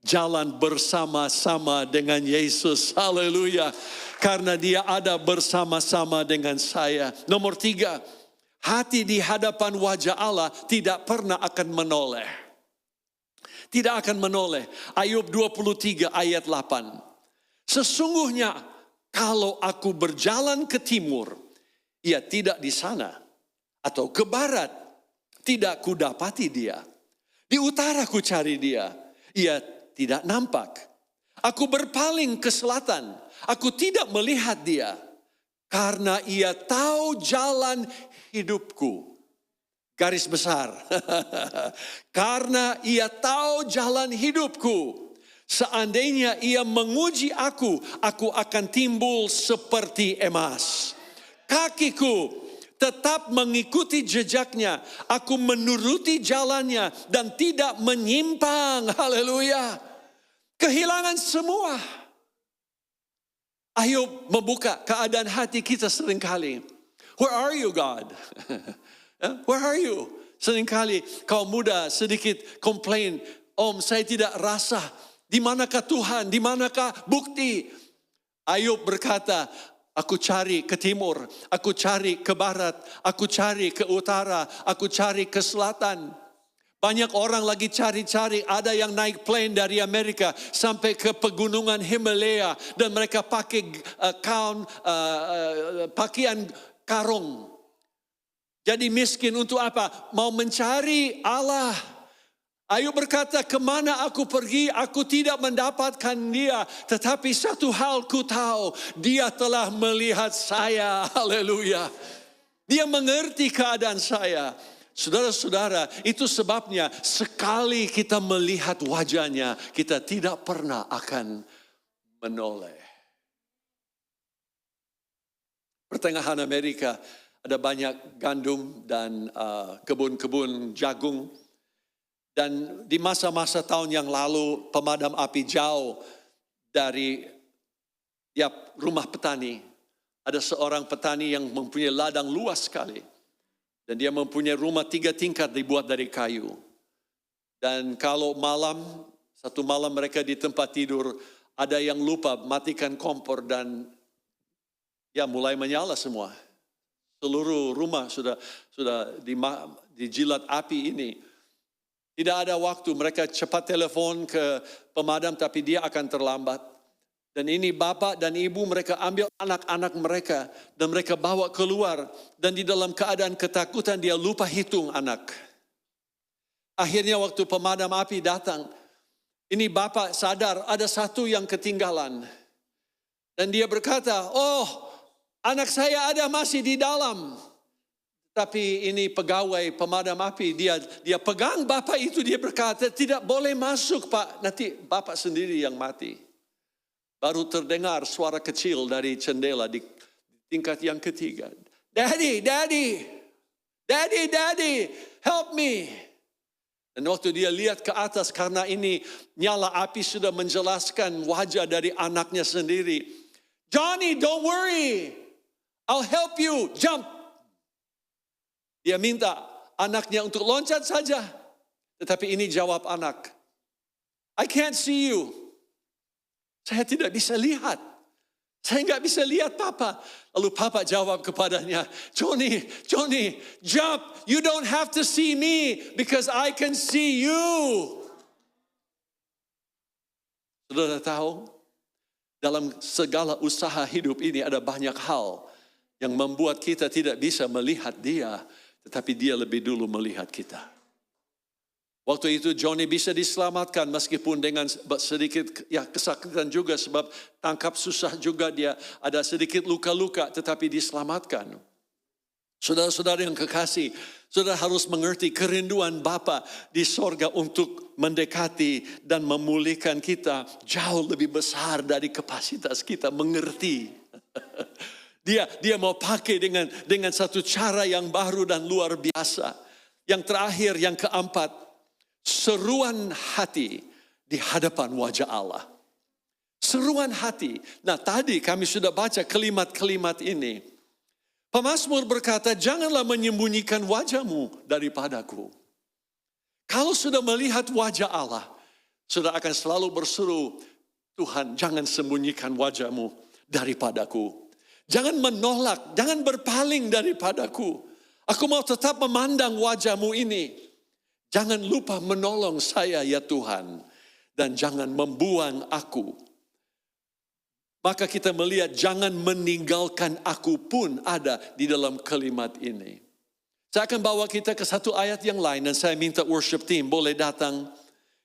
Jalan bersama-sama dengan Yesus. Haleluya. Karena dia ada bersama-sama dengan saya. Nomor 3. Hati di hadapan wajah Allah tidak pernah akan menoleh. Tidak akan menoleh. Ayub 23 ayat 8. Sesungguhnya kalau aku berjalan ke timur, ia tidak di sana. Atau ke barat, tidak kudapati dia. Di utara ku cari dia, ia tidak nampak. Aku berpaling ke selatan, aku tidak melihat dia. Karena ia tahu jalan hidupku. Garis besar. Karena ia tahu jalan hidupku. Seandainya ia menguji aku akan timbul seperti emas. Kakiku tetap mengikuti jejaknya. Aku menuruti jalannya dan tidak menyimpang. Haleluya. Kehilangan semua. Ayub membuka keadaan hati kita seringkali. Where are you, God? Where are you? Seringkali kaum muda sedikit komplain. Om, saya tidak rasa. Di manakah Tuhan? Di manakah bukti? Ayub berkata, Aku cari ke timur, aku cari ke barat, aku cari ke utara, aku cari ke selatan. Banyak orang lagi cari-cari, ada yang naik plane dari Amerika sampai ke pegunungan Himalaya dan mereka pakai pakaian karung. Jadi miskin untuk apa? Mau mencari Allah. Ayub berkata, kemana aku pergi, aku tidak mendapatkan dia. Tetapi satu hal ku tahu, dia telah melihat saya. Haleluya. Dia mengerti keadaan saya. Saudara-saudara, itu sebabnya sekali kita melihat wajahnya, kita tidak pernah akan menoleh. Pertengahan Amerika ada banyak gandum dan kebun-kebun jagung. Dan di masa-masa tahun yang lalu pemadam api jauh dari rumah petani. Ada seorang petani yang mempunyai ladang luas sekali. Dan dia mempunyai rumah 3 tingkat dibuat dari kayu. Dan kalau satu malam mereka di tempat tidur, ada yang lupa matikan kompor dan mulai menyala semua. Seluruh rumah sudah dijilat api ini. Tidak ada waktu, mereka cepat telepon ke pemadam tapi dia akan terlambat. Dan ini bapak dan ibu mereka ambil anak-anak mereka dan mereka bawa keluar. Dan di dalam keadaan ketakutan dia lupa hitung anak. Akhirnya waktu pemadam api datang, ini bapak sadar ada satu yang ketinggalan. Dan dia berkata, oh anak saya ada masih di dalam. Tapi ini pegawai pemadam api, dia pegang bapak itu, dia berkata tidak boleh masuk pak, nanti bapak sendiri yang mati. Baru terdengar suara kecil dari jendela di tingkat yang ketiga. Daddy, help me. Dan waktu dia lihat ke atas karena ini nyala api sudah menjelaskan wajah dari anaknya sendiri. Johnny, don't worry. I'll help you. Jump. Dia minta anaknya untuk loncat saja. Tetapi ini jawab anak. I can't see you. Saya tidak bisa lihat. Saya nggak bisa lihat papa. Lalu papa jawab kepadanya, Johnny, jump. You don't have to see me because I can see you. Saudara tahu, dalam segala usaha hidup ini ada banyak hal yang membuat kita tidak bisa melihat dia, tetapi dia lebih dulu melihat kita. Waktu itu Johnny bisa diselamatkan meskipun dengan sedikit kesakitan juga sebab tangkap susah juga, dia ada sedikit luka-luka tetapi diselamatkan. Saudara-saudara yang kekasih, saudara harus mengerti kerinduan Bapa di sorga untuk mendekati dan memulihkan kita jauh lebih besar dari kapasitas kita mengerti. Dia mau pakai dengan satu cara yang baru dan luar biasa. Yang terakhir, yang keempat, seruan hati di hadapan wajah Allah. Seruan hati. Nah tadi kami sudah baca kalimat-kalimat ini. Pemazmur berkata, janganlah menyembunyikan wajahmu daripadaku. Kalau sudah melihat wajah Allah, sudah akan selalu berseru, Tuhan jangan sembunyikan wajahmu daripadaku. Jangan menolak, jangan berpaling daripadaku. Aku mau tetap memandang wajahmu ini. Jangan lupa menolong saya ya Tuhan. Dan jangan membuang aku. Maka kita melihat jangan meninggalkan aku pun ada di dalam kalimat ini. Saya akan bawa kita ke satu ayat yang lain. Dan saya minta worship team boleh datang.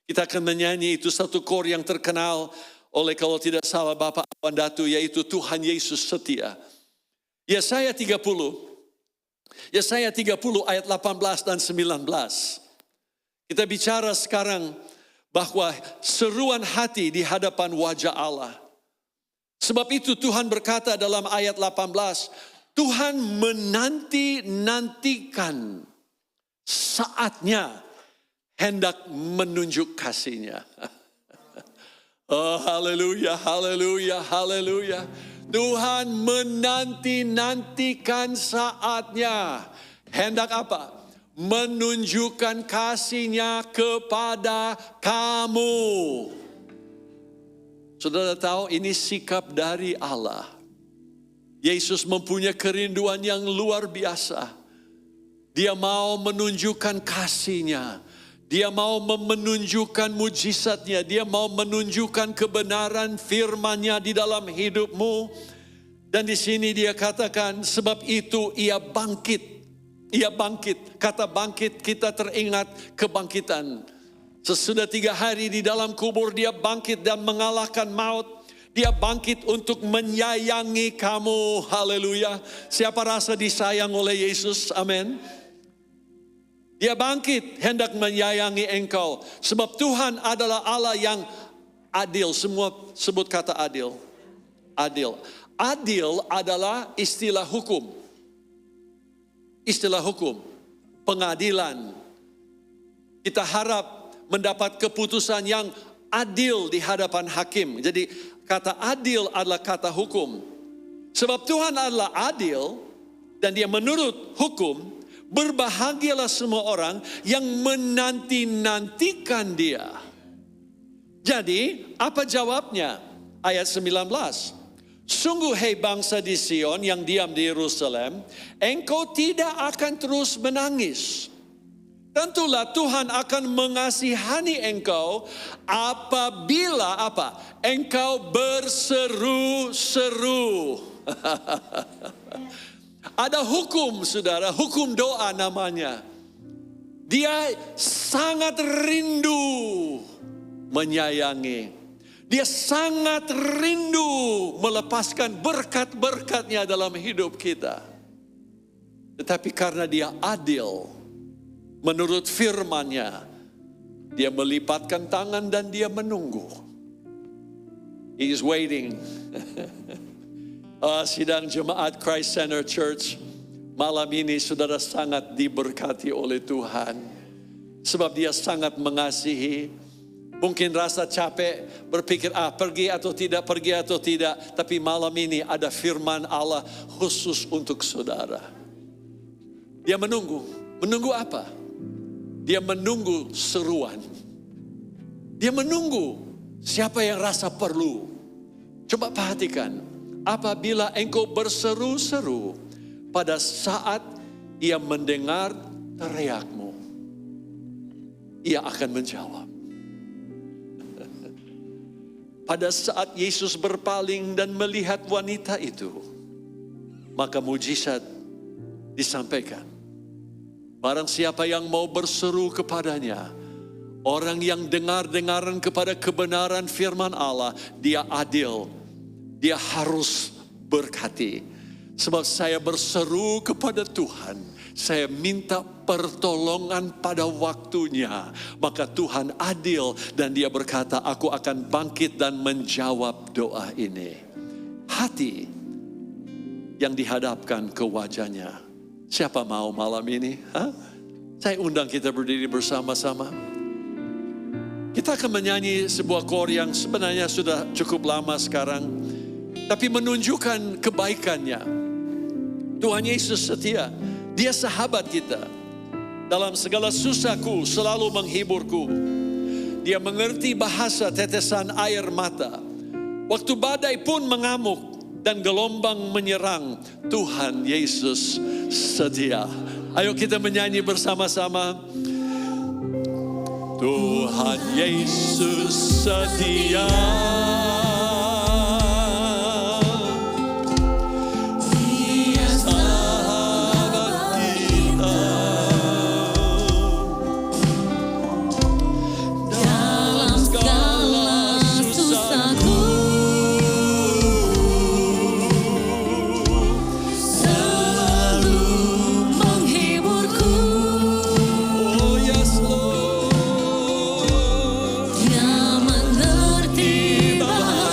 Kita akan menyanyi itu satu kor yang terkenal oleh kalau tidak salah Bapak Awan Datu, yaitu Tuhan Yesus setia. Yesaya 30. Yesaya 30 ayat 18 dan 19. Kita bicara sekarang bahwa seruan hati di hadapan wajah Allah. Sebab itu Tuhan berkata dalam ayat 18, Tuhan menanti-nantikan saatnya hendak menunjuk kasih-Nya. Oh haleluya, haleluya, haleluya. Tuhan menanti-nantikan saatnya. Hendak apa? Menunjukkan kasih-Nya kepada kamu. Saudara tahu ini sikap dari Allah. Yesus mempunyai kerinduan yang luar biasa. Dia mau menunjukkan kasih-Nya. Dia mau menunjukkan mujizat-Nya. Dia mau menunjukkan kebenaran firman-Nya di dalam hidupmu. Dan di sini dia katakan, sebab itu ia bangkit. Ia bangkit. Kata bangkit, kita teringat kebangkitan. Sesudah 3 hari di dalam kubur, dia bangkit dan mengalahkan maut. Dia bangkit untuk menyayangi kamu. Haleluya. Siapa rasa disayang oleh Yesus? Amin. Dia bangkit hendak menyayangi engkau. Sebab Tuhan adalah Allah yang adil. Semua sebut kata adil. Adil. Adil adalah istilah hukum. Istilah hukum. Pengadilan. Kita harap mendapat keputusan yang adil di hadapan hakim. Jadi kata adil adalah kata hukum. Sebab Tuhan adalah adil dan dia menurut hukum. Berbahagialah semua orang yang menanti-nantikan dia. Jadi, apa jawabnya? Ayat 19. Sungguh hai bangsa di Sion yang diam di Yerusalem, engkau tidak akan terus menangis. Tentulah Tuhan akan mengasihani engkau apabila apa? Engkau berseru-seru. Ada hukum, saudara, hukum doa namanya. Dia sangat rindu menyayangi. Dia sangat rindu melepaskan berkat-berkatnya dalam hidup kita. Tetapi karena dia adil, menurut firman-Nya, dia melipatkan tangan dan dia menunggu. He is waiting. Sidang jemaat Christ Center Church, malam ini saudara sangat diberkati oleh Tuhan. Sebab dia sangat mengasihi. Mungkin rasa capek, berpikir pergi atau tidak. Tapi malam ini ada firman Allah khusus untuk saudara. Dia menunggu. Menunggu apa? Dia menunggu seruan. Dia menunggu siapa yang rasa perlu. Coba perhatikan. Apabila engkau berseru-seru, pada saat ia mendengar teriakmu, ia akan menjawab. Pada saat Yesus berpaling dan melihat wanita itu, maka mujizat disampaikan. Barang siapa yang mau berseru kepadanya, orang yang dengar-dengaran kepada kebenaran firman Allah, dia adil. Dia harus berkati. Sebab saya berseru kepada Tuhan. Saya minta pertolongan pada waktunya. Maka Tuhan adil dan dia berkata, aku akan bangkit dan menjawab doa ini. Hati yang dihadapkan ke wajahnya. Siapa mau malam ini? Saya undang kita berdiri bersama-sama. Kita akan menyanyi sebuah kor yang sebenarnya sudah cukup lama sekarang. Tapi menunjukkan kebaikannya. Tuhan Yesus setia. Dia sahabat kita. Dalam segala susahku selalu menghiburku. Dia mengerti bahasa tetesan air mata. Waktu badai pun mengamuk dan gelombang menyerang, Tuhan Yesus setia. Ayo kita menyanyi bersama-sama. Tuhan Yesus setia. Dia mengerti bahasa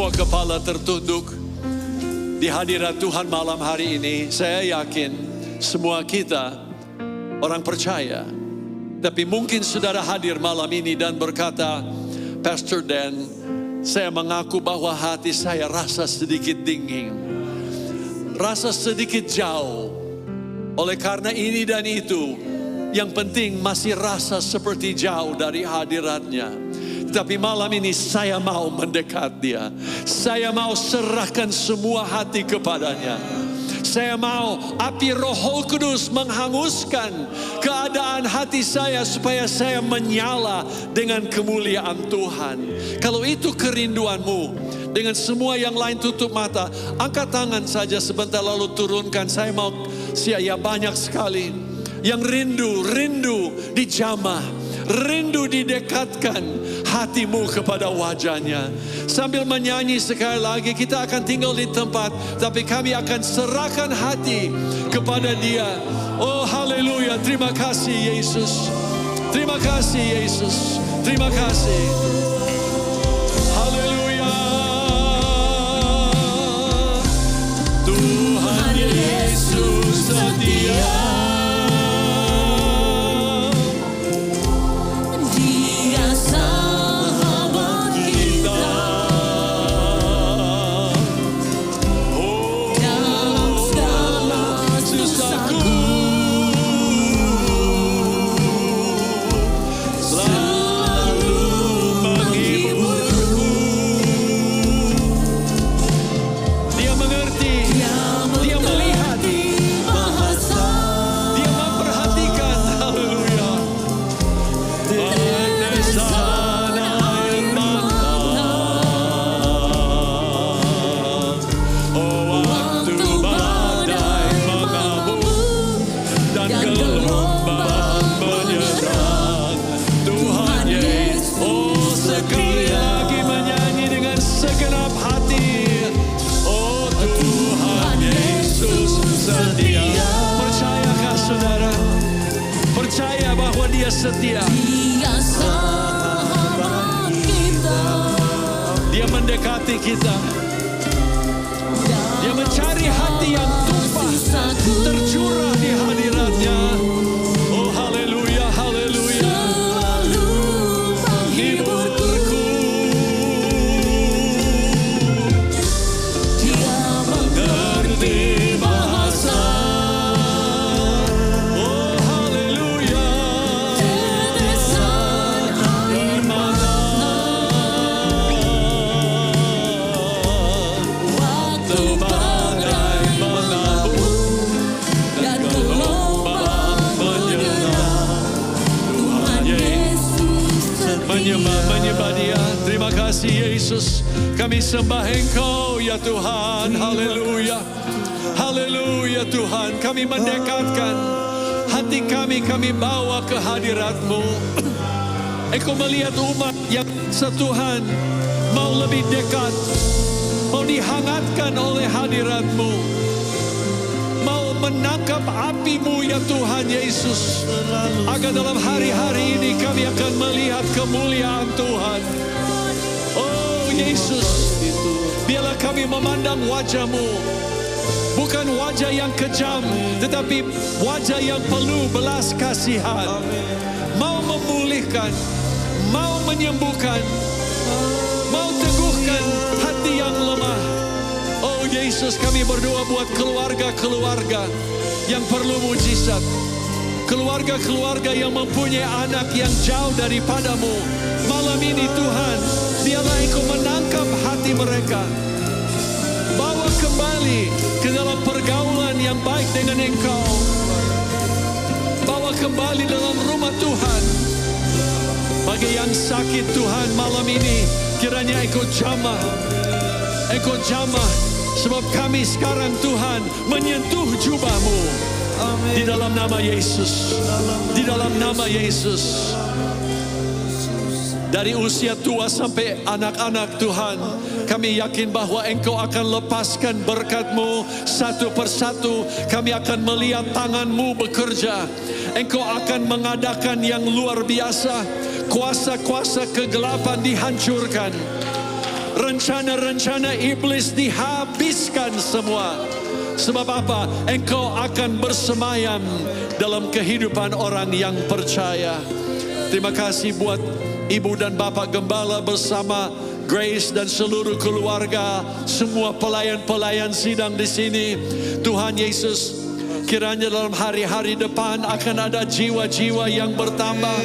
semua kepala tertunduk di hadirat Tuhan malam hari ini. Saya yakin semua kita orang percaya. Tapi mungkin saudara hadir malam ini dan berkata, Pastor Dan, saya mengaku bahwa hati saya rasa sedikit dingin, rasa sedikit jauh. Oleh karena ini dan itu, yang penting masih rasa seperti jauh dari hadiratnya. Tapi malam ini saya mau mendekat dia. Saya mau serahkan semua hati kepadanya. Saya mau api Roh Kudus menghanguskan keadaan hati saya supaya saya menyala dengan kemuliaan Tuhan. Kalau itu kerinduanmu, dengan semua yang lain tutup mata, angkat tangan saja sebentar lalu turunkan. Saya mau, ya banyak sekali yang rindu dijamah, rindu didekatkan hatimu kepada wajahnya. Sambil menyanyi sekali lagi, kita akan tinggal di tempat, tapi kami akan serahkan hati kepada dia. Oh haleluya, terima kasih Yesus. Terima kasih Yesus. Terima kasih. Haleluya. Tuhan Yesus setia. Setia. Dia sahabat kita. Dia mendekati kita. Dia mencari hati yang tumpah, tercurah di hadiratnya. Oh haleluya, haleluya. Selalu menghiburku. Dia mengerti bahasa. Menyembah dia. Terima kasih Yesus. Kami sembah Engkau ya Tuhan. Haleluya. Haleluya Tuhan. Kami mendekatkan hati kami bawa ke hadirat-Mu. Engkau melihat umat yang Tuhan mau lebih dekat, mau dihangatkan oleh hadirat-Mu, mau menangkap api-Mu ya Tuhan Yesus, agar dalam hari-hari ini kami akan melihat kemuliaan Tuhan. Oh Yesus, biarlah kami memandang wajah-Mu, bukan wajah yang kejam, tetapi wajah yang penuh belas kasihan, mau memulihkan, mau menyembuhkan, mau teguhkan hati yang lemah. Oh Yesus, kami berdoa buat keluarga-keluarga yang perlu mujizat, keluarga-keluarga yang mempunyai anak yang jauh daripada-Mu. Malam ini Tuhan, biarlah Engkau menangkap hati mereka, bawa kembali ke dalam pergaulan yang baik dengan Engkau, bawa kembali dalam rumah Tuhan. Bagi yang sakit Tuhan malam ini, kiranya Engkau jamah, Engkau jamah, sebab kami sekarang Tuhan menyentuh jubah-Mu. Amin. Di dalam nama Yesus, di dalam nama Yesus. Dari usia tua sampai anak-anak Tuhan, kami yakin bahwa Engkau akan lepaskan berkat-Mu satu persatu. Kami akan melihat tangan-Mu bekerja. Engkau akan mengadakan yang luar biasa. Kuasa-kuasa kegelapan dihancurkan. rencana-rencana iblis dihabiskan semua. Sebab apa? Engkau akan bersemayam dalam kehidupan orang yang percaya. Terima kasih buat Ibu dan Bapak Gembala bersama Grace dan seluruh keluarga, semua pelayan-pelayan sidang di sini. Tuhan Yesus, kiranya dalam hari-hari depan akan ada jiwa-jiwa yang bertambah.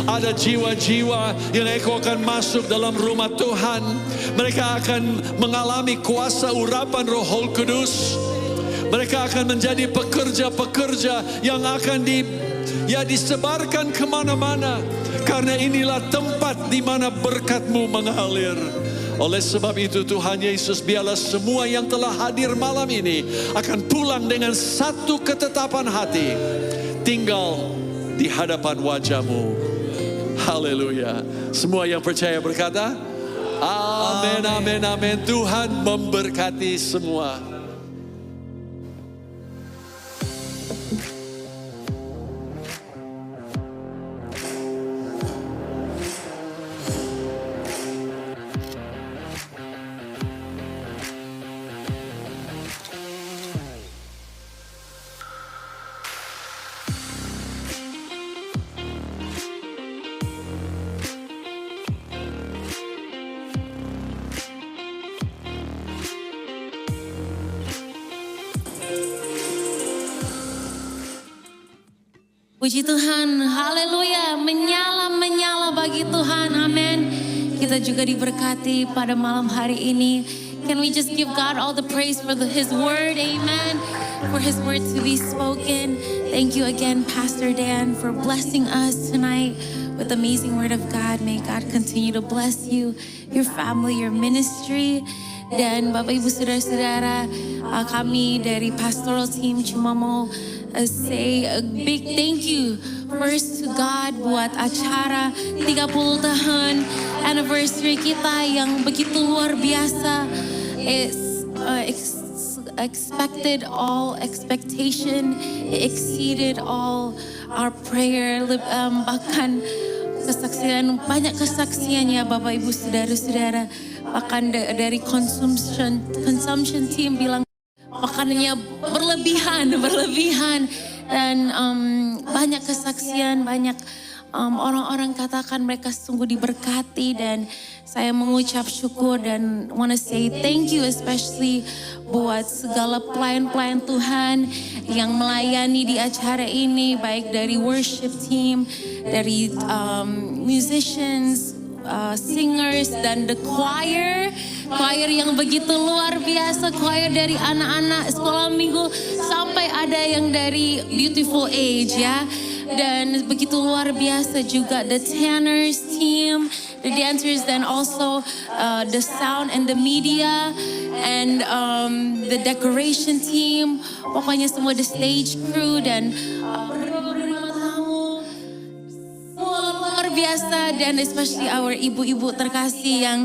Ada jiwa-jiwa yang Engkau akan masuk dalam rumah Tuhan. Mereka akan mengalami kuasa urapan Roh Kudus. Mereka akan menjadi pekerja-pekerja yang akan disebarkan kemana-mana. Karena inilah tempat di mana berkat-Mu mengalir. Oleh sebab itu Tuhan Yesus, biarlah semua yang telah hadir malam ini akan pulang dengan satu ketetapan hati, tinggal di hadapan wajah-Mu. Haleluya. Semua yang percaya berkata, amin, amin, amin. Tuhan memberkati semua. Puji Tuhan, haleluya, menyala bagi Tuhan, amin. Kita juga diberkati pada malam hari ini. Can we just give God all the praise for His word, amen. For His word to be spoken. Thank you again, Pastor Dan, for blessing us tonight with the amazing word of God. May God continue to bless you, your family, your ministry. Dan Bapak Ibu Saudara-saudara, kami dari pastoral team cuma mau say a big thank you first to God buat acara 30 tahun anniversary kita yang begitu luar biasa. It's expected all expectation, it exceeded all our prayer. Bahkan kesaksian, banyak kesaksian ya Bapak Ibu Saudara-saudara. Bahkan dari consumption team bilang makanannya berlebihan dan banyak kesaksian, banyak orang-orang katakan mereka sungguh diberkati, dan saya mengucap syukur dan wanna say thank you especially buat segala pelayan-pelayan Tuhan yang melayani di acara ini, baik dari worship team, dari musicians, singers, dan the choir yang begitu luar biasa, choir dari anak-anak sekolah minggu sampai ada yang dari Beautiful Age ya, dan begitu luar biasa juga the tenors team, the dancers, dan also the sound and the media and the decoration team, pokoknya semua the stage crew dan luar biasa, dan especially our ibu-ibu terkasih yang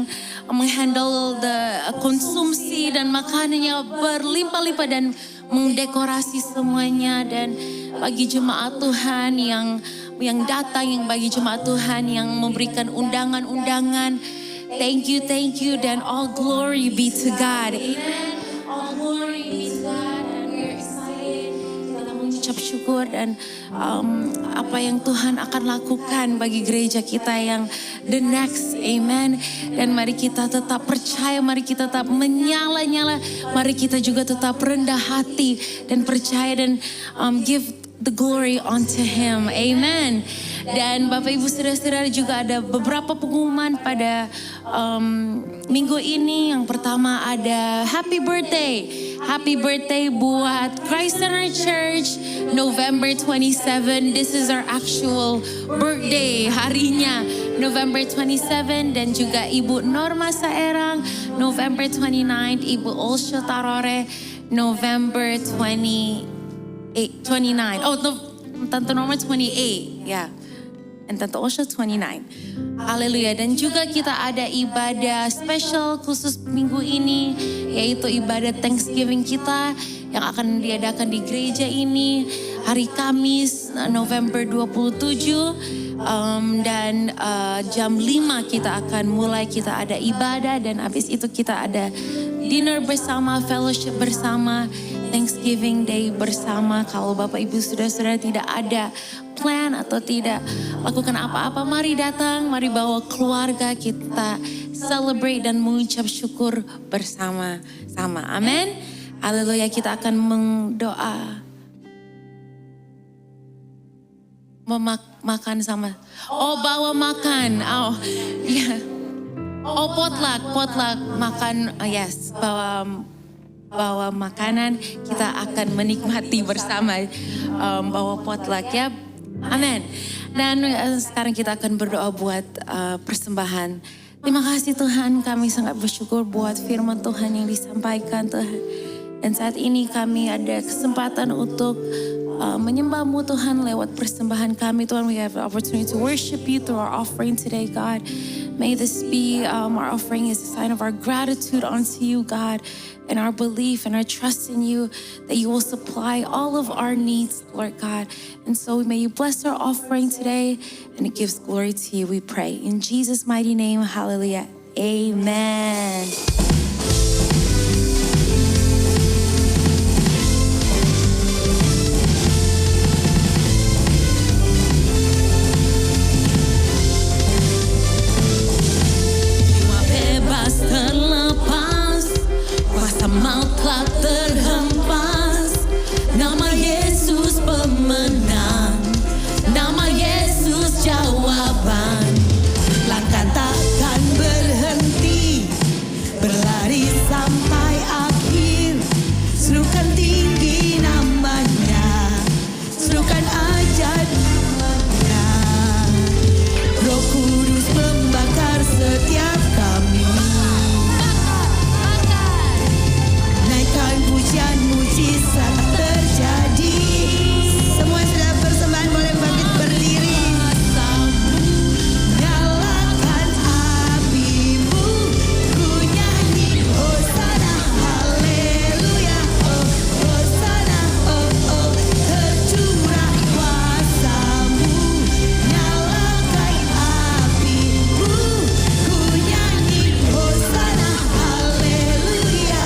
menghandle the konsumsi dan makanannya berlimpah-limpah dan mendekorasi semuanya, dan bagi jemaat Tuhan yang datang, yang bagi jemaat Tuhan yang memberikan undangan-undangan, thank you, dan all glory be to God. Amen. All glory be to God, and we're excited. Kita mengucap syukur dan apa yang Tuhan akan lakukan bagi gereja kita yang the next, amen. Dan mari kita tetap percaya, mari kita tetap menyala-nyala, mari kita juga tetap rendah hati dan percaya dan give the glory unto Him, amen. Dan Bapak Ibu Saudara-saudara, juga ada beberapa pengumuman pada minggu ini. Yang pertama ada happy birthday buat Christ Center Church November 27. This is our actual birthday harinya, November 27. Dan juga Ibu Norma Saerang November 29, Ibu Olsha Tarore November 29. Tante Norma 28, ya. And Tante Olsha 29. Haleluya. Dan juga kita ada ibadah spesial khusus minggu ini, yaitu ibadah Thanksgiving kita yang akan diadakan di gereja ini hari Kamis November 27 Dan jam 5 kita akan mulai, kita ada ibadah dan habis itu kita ada dinner bersama, fellowship bersama, Thanksgiving Day bersama. Kalau Bapak Ibu Saudara-saudara tidak ada plan atau tidak lakukan apa-apa, mari datang, mari bawa keluarga, kita celebrate dan mengucap syukur bersama-sama. Amin. Haleluya, kita akan mendoa. Makan sama. Oh, bawa makan. Oh, ya. Yeah. Oh, potluck makan. Yes, bawa makanan. Kita akan menikmati bersama. Bawa potluck ya. Amin. Dan sekarang kita akan berdoa buat persembahan. Terima kasih Tuhan, kami sangat bersyukur buat firman Tuhan yang disampaikan Tuhan. Dan saat ini kami ada kesempatan untuk menyembah-Mu Tuhan lewat persembahan kami Tuhan. We have the opportunity to worship You through our offering today God. May this be our offering is a sign of our gratitude unto You God, and our belief and our trust in You that You will supply all of our needs Lord God. And so may You bless our offering today and it gives glory to You we pray. In Jesus' mighty name, hallelujah, amen. Terlepas, kuasa maut telah terhempas. Nama Yesus pemenang, nama Yesus jawaban. Langkah takkan berhenti, berlari sampai akhir. Serukan tinggi namanya, serukan ajaib namanya. Roh Kudus membakar setiap kami. Pujian mujizat terjadi. Semua sudah persembahan boleh bangkit berdiri. Nyalakan apimu, ku nyanyi Hosana, haleluya, oh Hosana, oh oh, tercurah kuasamu. Nyalakan apimu, ku nyanyi Hosana, haleluya.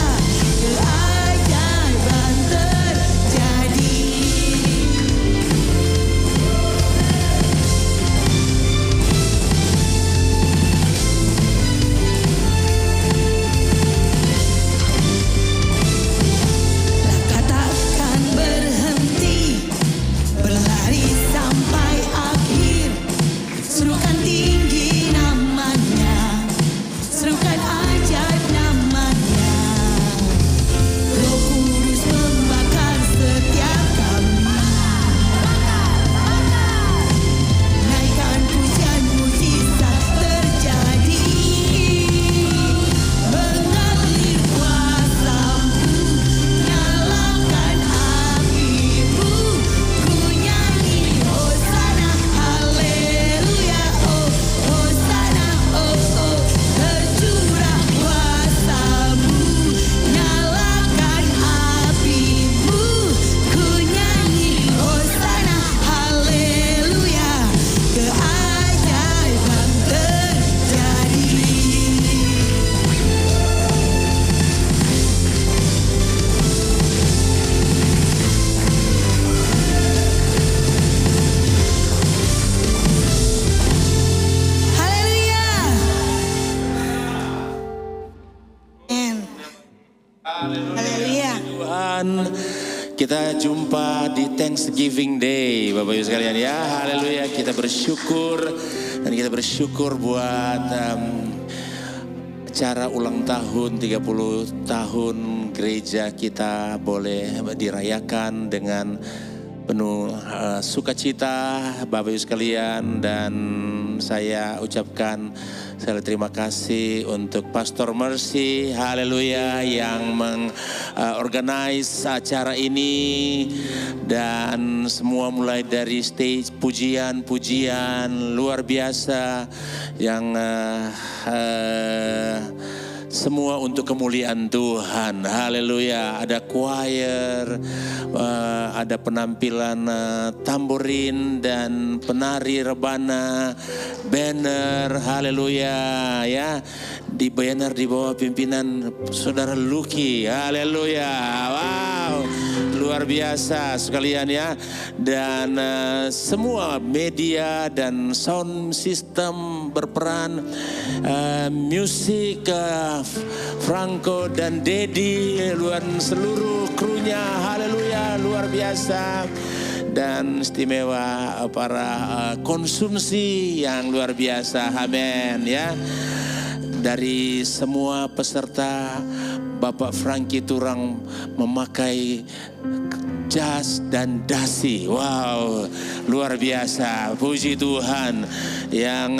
Kita jumpa di Thanksgiving Day, Bapak Ibu sekalian ya, haleluya. Kita bersyukur dan kita bersyukur buat acara ulang tahun 30 tahun gereja kita boleh dirayakan dengan penuh sukacita Bapak Ibu sekalian. Dan saya ucapkan sekali terima kasih untuk Pastor Mercy, haleluya, yang mengorganize acara ini. Dan semua mulai dari stage pujian luar biasa yang semua untuk kemuliaan Tuhan. Haleluya. Ada choir, ada penampilan tamborin dan penari rebana, banner, haleluya ya. Di banner di bawah pimpinan Saudara Lucky, haleluya. Wow, luar biasa sekalian ya. Dan semua media dan sound system berperan, musik Franco dan Dedi, seluruh krunya, haleluya, luar biasa. Dan istimewa para konsumsi yang luar biasa, amin ya. Dari semua peserta, Bapak Frankie Turang memakai jas dan dasi. Wow, luar biasa. Puji Tuhan. Yang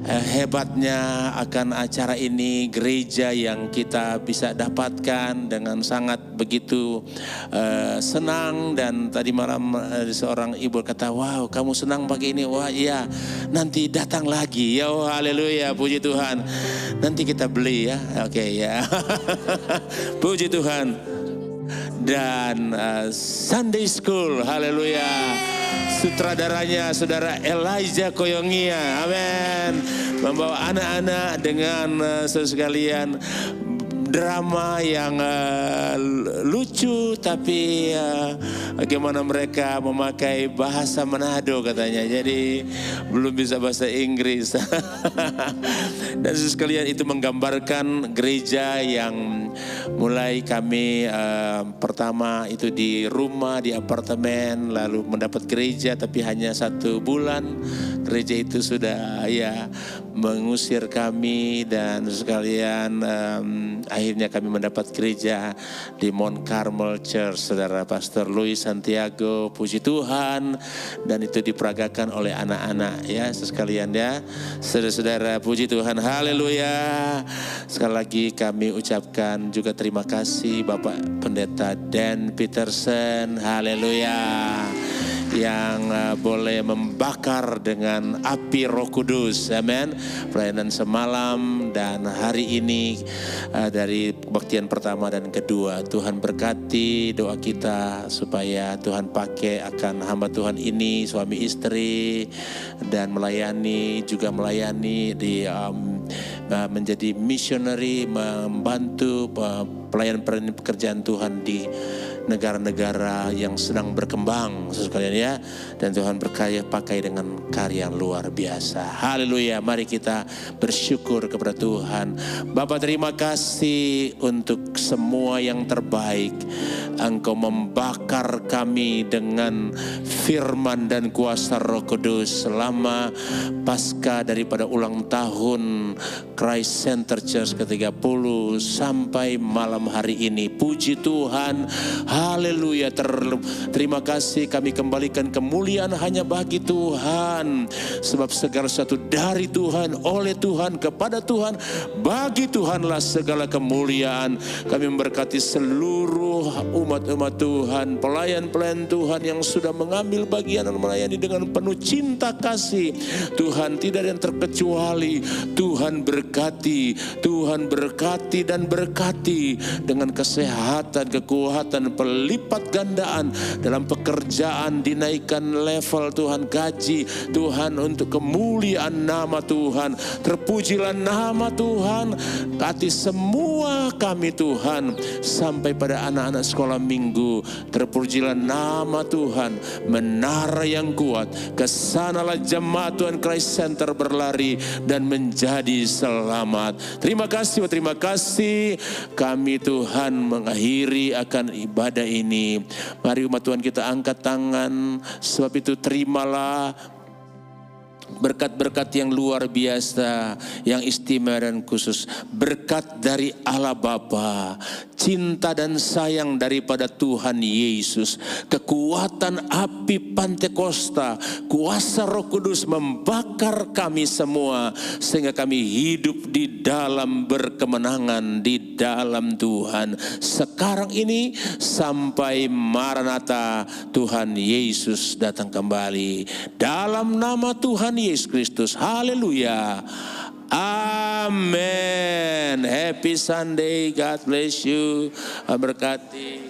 hebatnya akan acara ini, gereja yang kita bisa dapatkan dengan sangat begitu senang. Dan tadi malam seorang ibu kata, wow kamu senang pagi ini. Wah iya, nanti datang lagi ya. Oh, haleluya, puji Tuhan. Nanti kita beli ya, oke ya. Puji Tuhan. Dan Sunday School, haleluya, sutradaranya Saudara Elijah Koyongia, amin, membawa anak-anak dengan sekalian drama yang lucu, tapi bagaimana mereka memakai bahasa Manado katanya, jadi belum bisa bahasa Inggris. Dan sekalian itu menggambarkan gereja yang mulai kami pertama itu di rumah, di apartemen, lalu mendapat gereja tapi hanya 1 bulan. Gereja itu sudah ya mengusir kami, dan sekalian akhirnya kami mendapat gereja di Mount Carmel Church, Saudara Pastor Louis Santiago, puji Tuhan. Dan itu diperagakan oleh anak-anak ya sekalian ya. Saudara-saudara, puji Tuhan, haleluya. Sekali lagi kami ucapkan juga terima kasih Bapak Pendeta Dan Peterson, haleluya, yang boleh membakar dengan api Roh Kudus, amin, pelayanan semalam dan hari ini dari kebaktian pertama dan kedua. Tuhan berkati doa kita supaya Tuhan pakai akan hamba Tuhan ini, suami istri, dan melayani di menjadi missionary, membantu pelayan pekerjaan Tuhan di negara-negara yang sedang berkembang sekalian ya. Dan Tuhan berkarya pakai dengan karya yang luar biasa. Haleluya, mari kita bersyukur kepada Tuhan. Bapa, terima kasih untuk semua yang terbaik. Engkau membakar kami dengan firman dan kuasa Roh Kudus selama pasca daripada ulang tahun Christ Center Church ke-30 sampai malam hari ini. Puji Tuhan, haleluya. Terima kasih, kami kembalikan kemuliaan hanya bagi Tuhan, sebab segala sesuatu dari Tuhan, oleh Tuhan, kepada Tuhan, bagi Tuhanlah segala kemuliaan. Kami memberkati seluruh umat-umat Tuhan, pelayan-pelayan Tuhan yang sudah mengambil bagian dan melayani dengan penuh cinta kasih. Tuhan, tidak ada yang terkecuali. Tuhan berkati, Tuhan berkati dan berkati dengan kesehatan, kekuatan, pelipat gandaan dalam pekerjaan, dinaikkan level Tuhan, gaji Tuhan, untuk kemuliaan nama Tuhan. Terpujilah nama Tuhan hati semua kami Tuhan, sampai pada anak-anak sekolah minggu. Terpujilah nama Tuhan, menara yang kuat. Kesanalah jemaat Tuhan Christ Center berlari dan menjadi selamat. Terima kasih kami Tuhan mengakhiri akan ibadah ini. Mari umat Tuhan kita angkat tangan, sebab itu terimalah berkat-berkat yang luar biasa, yang istimewa dan khusus. Berkat dari Allah Bapa, cinta dan sayang daripada Tuhan Yesus, kekuatan api Pantekosta, kuasa Roh Kudus membakar kami semua, sehingga kami hidup di dalam berkemenangan di dalam Tuhan. Sekarang ini sampai Maranatha, Tuhan Yesus datang kembali. Dalam nama Tuhan Yesus Kristus, haleluya, amin. Amen. Happy Sunday. God bless you. Berkati.